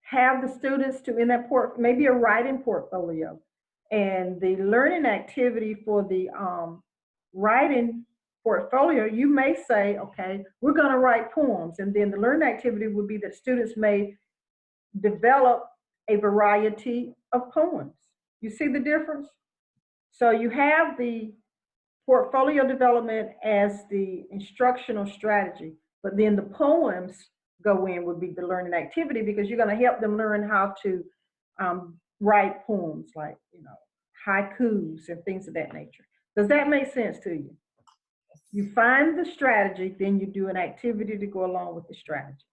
B: have the students to in that maybe a writing portfolio, and the learning activity for the writing portfolio, you may say, okay, we're going to write poems, and then the learning activity would be that students may develop a variety of poems. You see the difference? So you have the portfolio development as the instructional strategy, but then the poems go in would be the learning activity, because you're going to help them learn how to write poems, like, haikus and things of that nature. Does that make sense to you? You find the strategy, then you do an activity to go along with the strategy.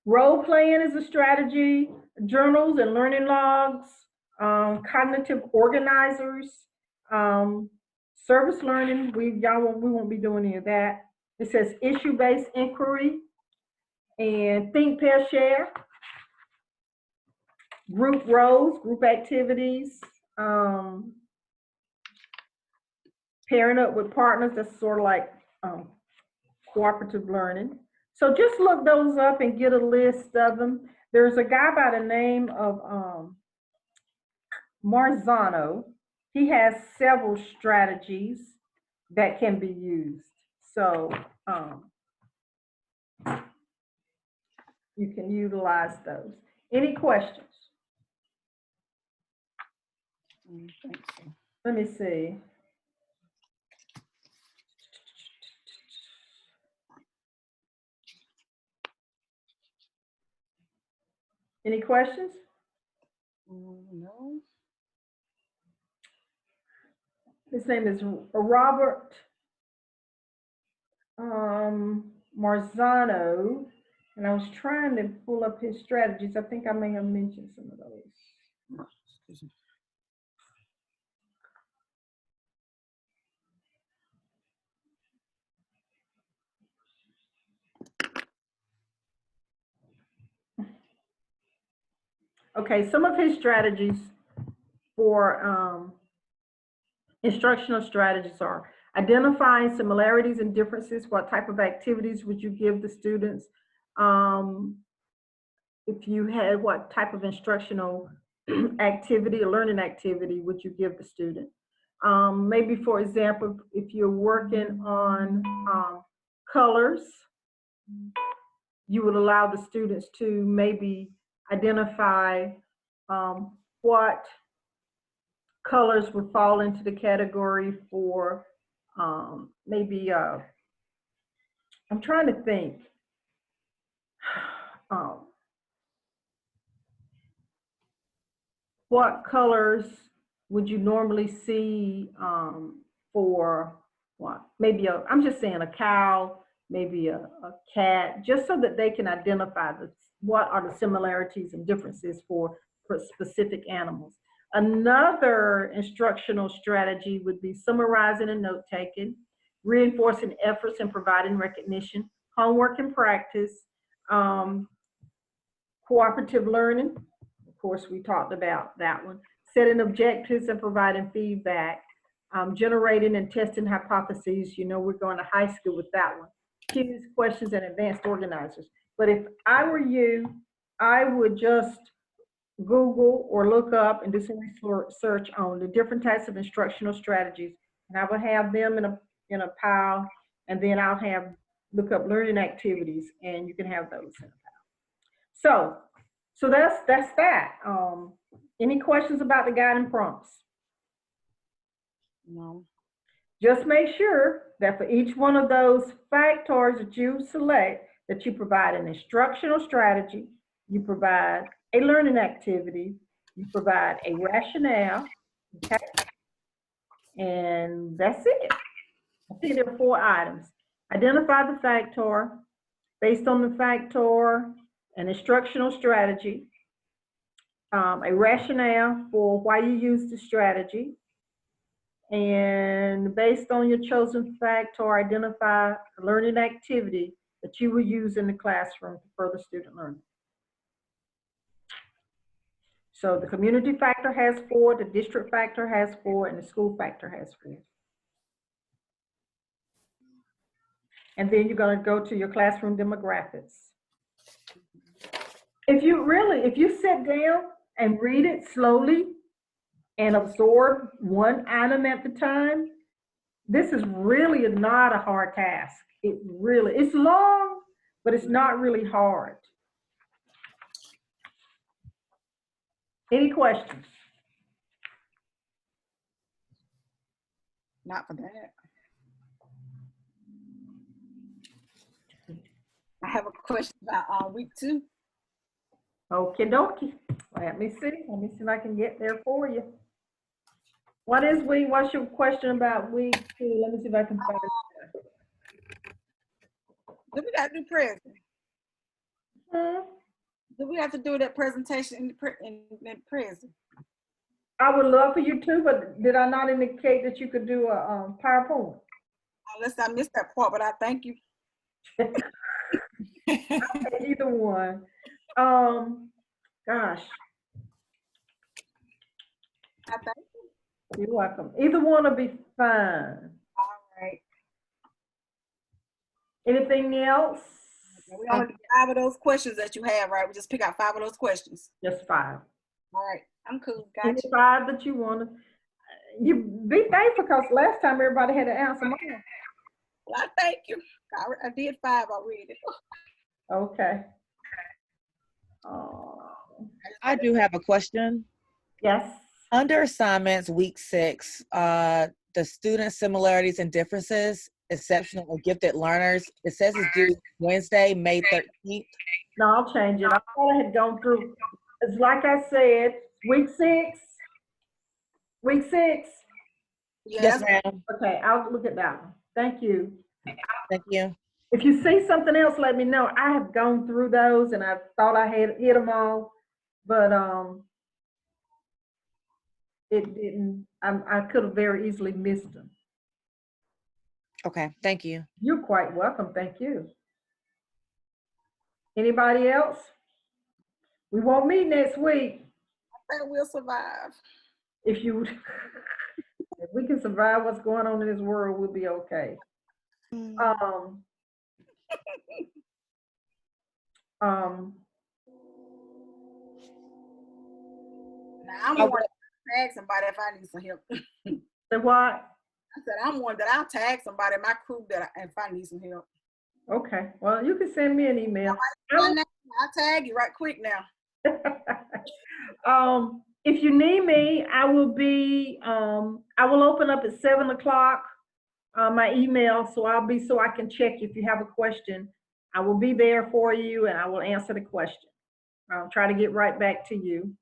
B: Role playing is a strategy, journals and learning logs, cognitive organizers, service learning, we won't be doing any of that. It says issue-based inquiry and think, pair, share. Group roles, group activities, pairing up with partners, that's sort of like cooperative learning. So just look those up and get a list of them. There's a guy by the name of Marzano. He has several strategies that can be used. So you can utilize those. Any questions? Let me see. Any questions?
F: No.
B: His name is Robert Marzano, and I was trying to pull up his strategies. I think I may have mentioned some of those. Okay, some of his strategies for instructional strategies are identifying similarities and differences. What type of activities would you give the students? If you had, what type of instructional activity or learning activity would you give the student? Maybe, for example, if you're working on colors, you would allow the students to maybe identify what colors would fall into the category for maybe, I'm trying to think. What colors would you normally see for what? Maybe I'm just saying a cow, maybe a cat, just so that they can identify what are the similarities and differences for specific animals. Another instructional strategy would be summarizing and note-taking, reinforcing efforts and providing recognition, homework and practice, cooperative learning. Of course, we talked about that one. Setting objectives and providing feedback, generating and testing hypotheses. You know, we're going to high school with that one. Cues, questions, and advanced organizers. But if I were you, I would just Google or look up and do some research on the different types of instructional strategies. And I would have them in a pile, and then I'll look up learning activities, and you can have those in a pile. So that's that. Any questions about the guiding prompts?
F: No.
B: Just make sure that for each one of those factors that you select, that you provide an instructional strategy, you provide a learning activity, you provide a rationale, okay? And that's it. I think there are 4 items. Identify the factor, based on the factor, an instructional strategy, a rationale for why you use the strategy, and based on your chosen factor, identify a learning activity that you will use in the classroom to further student learning. So the community factor has 4, the district factor has 4, and the school factor has 4. And then you're going to go to your classroom demographics. If you sit down and read it slowly and absorb one item at the time, this is really not a hard task. It's long, but it's not really hard. Any questions?
F: Not for that. I have a question about week 2.
B: Okie dokie. Let me see if I can get there for you. What's your question about week 2? Let me see if I can find it.
F: Do we got to do present?
B: Hmm?
F: Do we have to do that presentation in present?
B: I would love for you to, but did I not indicate that you could do a PowerPoint?
F: Unless I missed that part, but I thank you
B: Either one. Gosh,
F: I think.
B: you're welcome. Either one will be fine.
F: All right.
B: Anything else?
F: We only do 5 of those questions that you have, right? We just pick out 5 of those questions.
B: Just 5.
F: All right. I'm cool.
B: Any
F: Gotcha.
B: 5 that you want to. You be thankful because last time everybody had to answer mine.
F: Well, I thank you. I did 5 already.
B: Okay.
G: I do have a question.
B: Yes.
G: Under assignments, week 6, the student similarities and differences, exceptional or gifted learners, it says it's due Wednesday, May 13th.
B: No, I'll change it. I thought I had gone through. It's like I said, week 6. Week 6.
G: Yes, ma'am.
B: Okay, I'll look at that one. Thank you.
G: Thank you.
B: If you see something else, let me know. I have gone through those and I thought I had hit them all, but it didn't. I could have very easily missed them.
G: Okay, thank you.
B: You're quite welcome. Thank you. Anybody else? We won't meet next week.
F: I think we'll survive.
B: If you, if we can survive what's going on in this world, we'll be okay.
F: Now, I'm one that tag somebody if I need some help.
B: Say what?
F: I said I'm one that I'll tag somebody in my crew if I need some help.
B: Okay. Well, you can send me an email.
F: I'll tag you right quick now.
B: If you need me, I will be. I will open up at 7 o'clock. My email, so I can check if you have a question. I will be there for you, and I will answer the question. I'll try to get right back to you.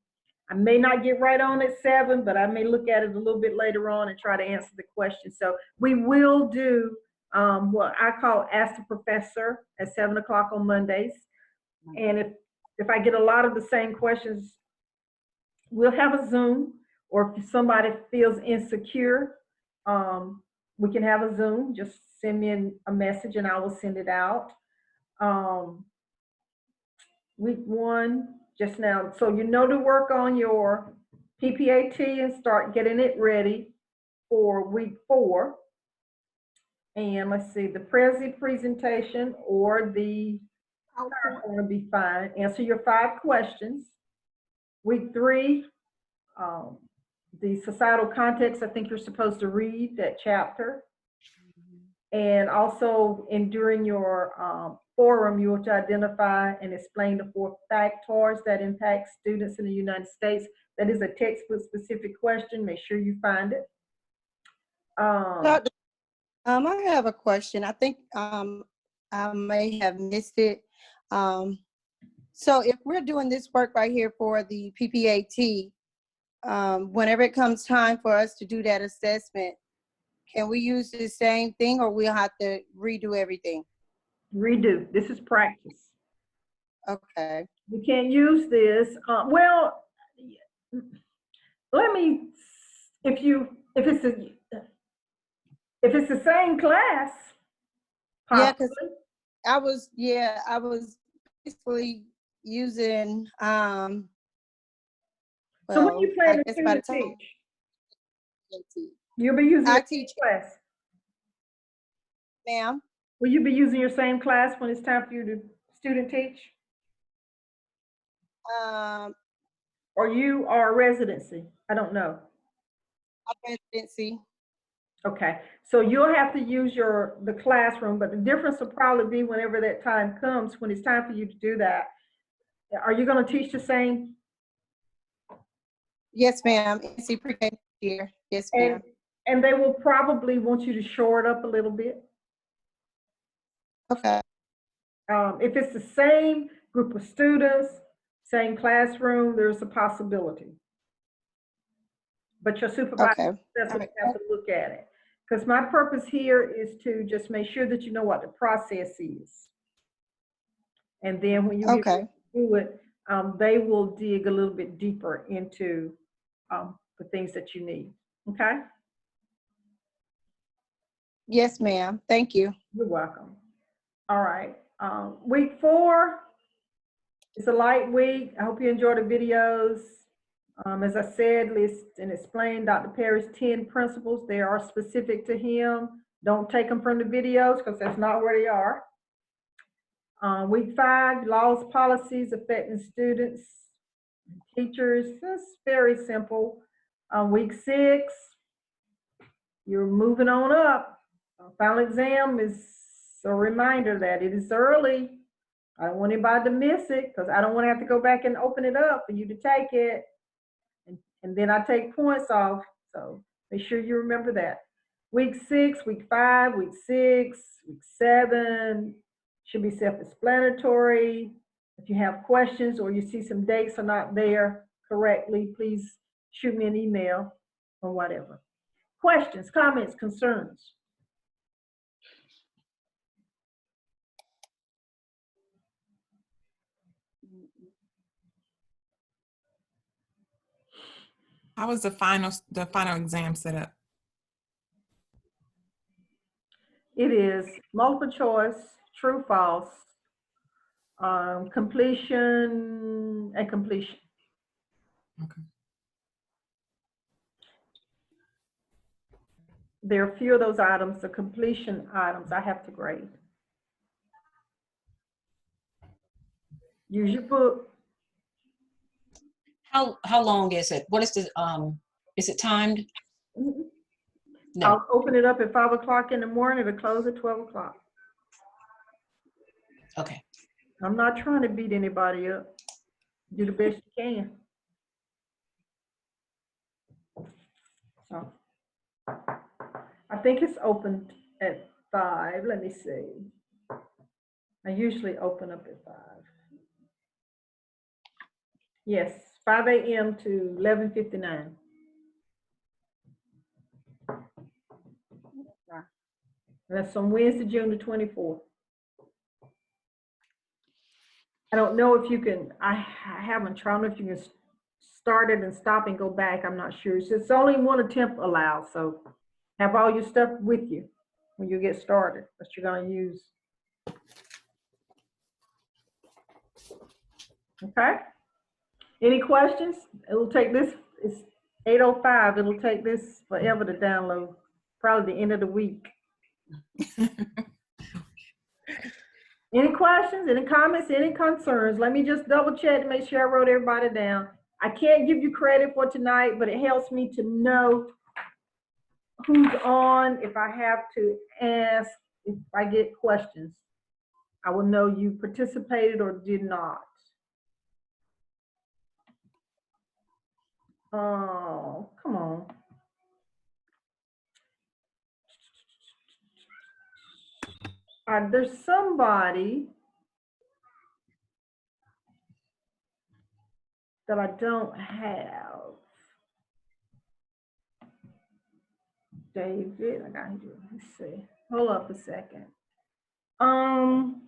B: I may not get right on at 7, but I may look at it a little bit later on and try to answer the question. So we will do what I call Ask the Professor at 7 o'clock on Mondays. And if I get a lot of the same questions, we'll have a Zoom, or if somebody feels insecure, we can have a Zoom. Just send me a message and I will send it out. Week 1, just now. So you know to work on your PPAT and start getting it ready for week 4. And let's see, the Prezi presentation or the PowerPoint going to be fine. Answer your 5 questions. Week 3, the societal context, I think you're supposed to read that chapter. And also, during your forum, you have to identify and explain the 4 factors that impact students in the United States. That is a textbook specific question. Make sure you find it.
I: I have a question. I think I may have missed it. So if we're doing this work right here for the PPAT, whenever it comes time for us to do that assessment, can we use the same thing or we'll have to redo everything?
B: Redo. This is practice.
I: Okay.
B: You can't use this. Well, let me. If it's the same class, possibly.
I: Yeah, because I was basically using.
B: So when you plan to teach, you'll be using your same class.
I: Ma'am?
B: Will you be using your same class when it's time for you to student teach? Or you are a residency? I don't know.
I: A residency.
B: Okay, so you'll have to use the classroom, but the difference will probably be whenever that time comes, when it's time for you to do that. Are you going to teach the same?
I: Yes, ma'am. NC pre-K here. Yes, ma'am.
B: And they will probably want you to shore it up a little bit.
I: Okay.
B: If it's the same group of students, same classroom, there's a possibility. But your supervisor has to look at it. Because my purpose here is to just make sure that you know what the process is. And then when you get to do it, they will dig a little bit deeper into the things that you need. Okay?
I: Yes, ma'am. Thank you.
B: You're welcome. All right. Week 4 is a light week. I hope you enjoy the videos. As I said, list and explain Dr. Perry's 10 principles. They are specific to him. Don't take them from the videos because that's not where they are. Week 5, laws, policies affecting students, teachers. That's very simple. Week 6, you're moving on up. Final exam is a reminder that it is early. I don't want anybody to miss it because I don't want to have to go back and open it up for you to take it. And then I take points off. So make sure you remember that. Week 6, week 5, week 6, week 7 should be self-explanatory. If you have questions or you see some dates are not there correctly, please shoot me an email or whatever. Questions, comments, concerns?
E: How was the final exam set up?
B: It is multiple choice, true, false, completion, and completion.
E: Okay.
B: There are a few of those items, the completion items, I have to grade. Use your book.
C: How long is it? What is the, is it timed? No.
B: I'll open it up at 5 o'clock in the morning. It'll close at 12 o'clock.
C: Okay.
B: I'm not trying to beat anybody up. Do the best you can. So, I think it's open at 5. Let me see. I usually open up at 5. Yes, 5 a.m. to 11:59. That's on Wednesday, June the 24th. I don't know if you can, I haven't tried, I don't know if you can start it and stop and go back. I'm not sure. So it's only one attempt allowed. So have all your stuff with you when you get started, that you're going to use. Okay. Any questions? It'll take this, it's 8:05. It'll take this forever to download, probably the end of the week. Any questions, any comments, any concerns? Let me just double check to make sure I wrote everybody down. I can't give you credit for tonight, but it helps me to know who's on. If I have to ask, if I get questions, I will know you participated or did not. Oh, come on. There's somebody that I don't have. David, I got you. Let's see. Hold up a second. I'm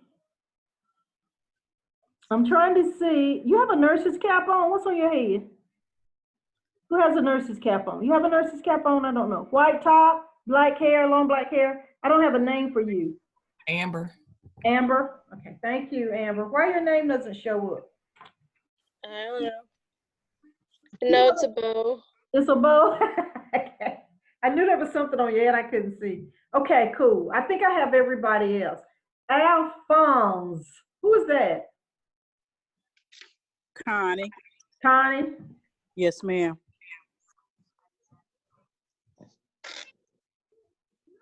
B: trying to see. You have a nurse's cap on? What's on your head? Who has a nurse's cap on? You have a nurse's cap on? I don't know. White top, black hair, long black hair. I don't have a name for you.
E: Amber.
B: Amber? Okay, thank you, Amber. Why your name doesn't show up?
J: I don't know. No, it's a bow.
B: It's a bow? Okay. I knew there was something on your head I couldn't see. Okay, cool. I think I have everybody else. Alphonse. Who is that?
K: Connie.
B: Connie?
K: Yes, ma'am.
B: I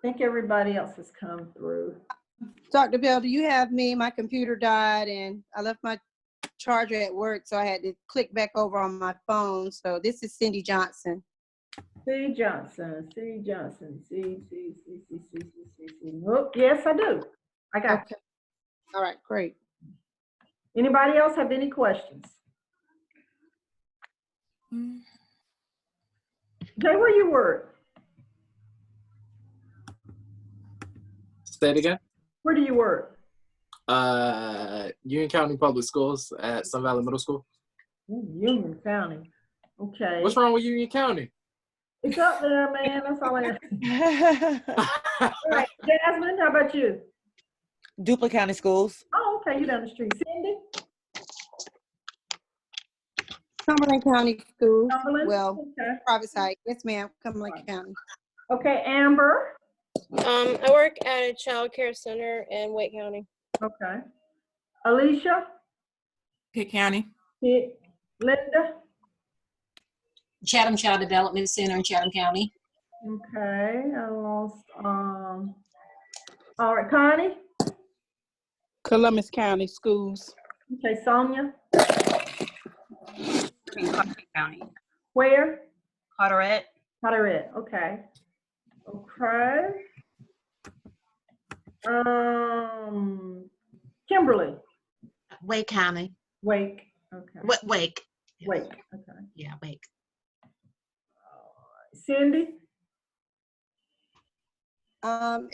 B: think everybody else has come through.
I: Dr. Bell, do you have me? My computer died and I left my charger at work, so I had to click back over on my phone. So this is Cindy Johnson.
B: C. Johnson, C. Johnson, C. Oh, yes, I do. I got
I: Okay. All right, great.
B: Anybody else have any questions? Jay, where you work?
A: Say it again.
B: Where do you work?
A: Union County Public Schools at Sun Valley Middle School.
B: Ooh, Union County. Okay.
A: What's wrong with Union County?
B: It's up there, man. That's all I got. All right, Jasmine, how about you?
G: Duplin County Schools.
B: Oh, okay, you down the street. Cindy?
I: Cumberland County Schools.
B: Cumberland?
I: Well,
B: Okay.
I: private side. Yes, ma'am. Cumberland County.
B: Okay, Amber?
J: I work at a child care center in Wake County.
B: Okay. Alicia?
E: Pitt County.
B: Pitt. Linda?
C: Chatham Child Development Center in Chatham County.
B: Okay, I lost, all right, Connie?
K: Columbus County Schools.
B: Okay, Sonia?
L: County.
B: Where?
L: Carteret.
B: Carteret, okay. Okay. Kimberly?
H: Wake County.
B: Wake, okay.
H: Wake.
B: Wake, okay.
H: Yeah, Wake.
B: Cindy?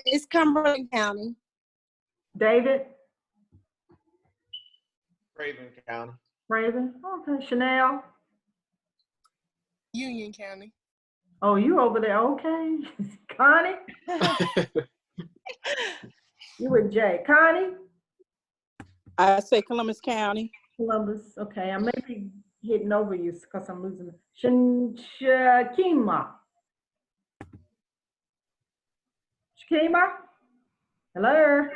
I: It's Cumberland County.
B: David?
M: Raven County.
B: Raven, okay. Chanel?
K: Union County.
B: Oh, you over there, okay. Connie? You with Jay. Connie?
K: I say Columbus County.
B: Columbus, okay. I may be hitting over you because I'm losing. Shakima? Shakima? Hello?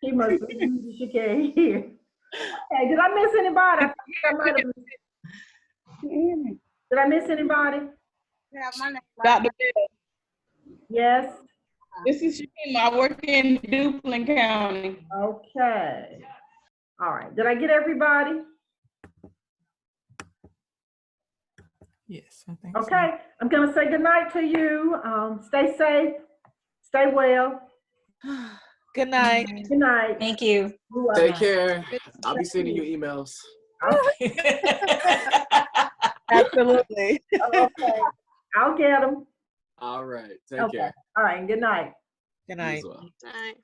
B: She must be, she can't hear. Okay, did I miss anybody? I think I might have. Did I miss anybody?
F: Yeah, my name.
K: Dr. Bell.
B: Yes?
K: This is Shima. I work in Duplin County.
B: Okay. All right. Did I get everybody?
E: Yes, I think so.
B: Okay. I'm going to say goodnight to you. Stay safe. Stay well.
G: Good night.
B: Good night.
C: Thank you.
A: Take care. I'll be sending you emails.
K: Absolutely.
B: Okay. I'll get them.
A: All right. Take
B: Okay.
A: care.
B: All right. Good night.
G: Good
A: You
G: night.
A: as well.
J: All right.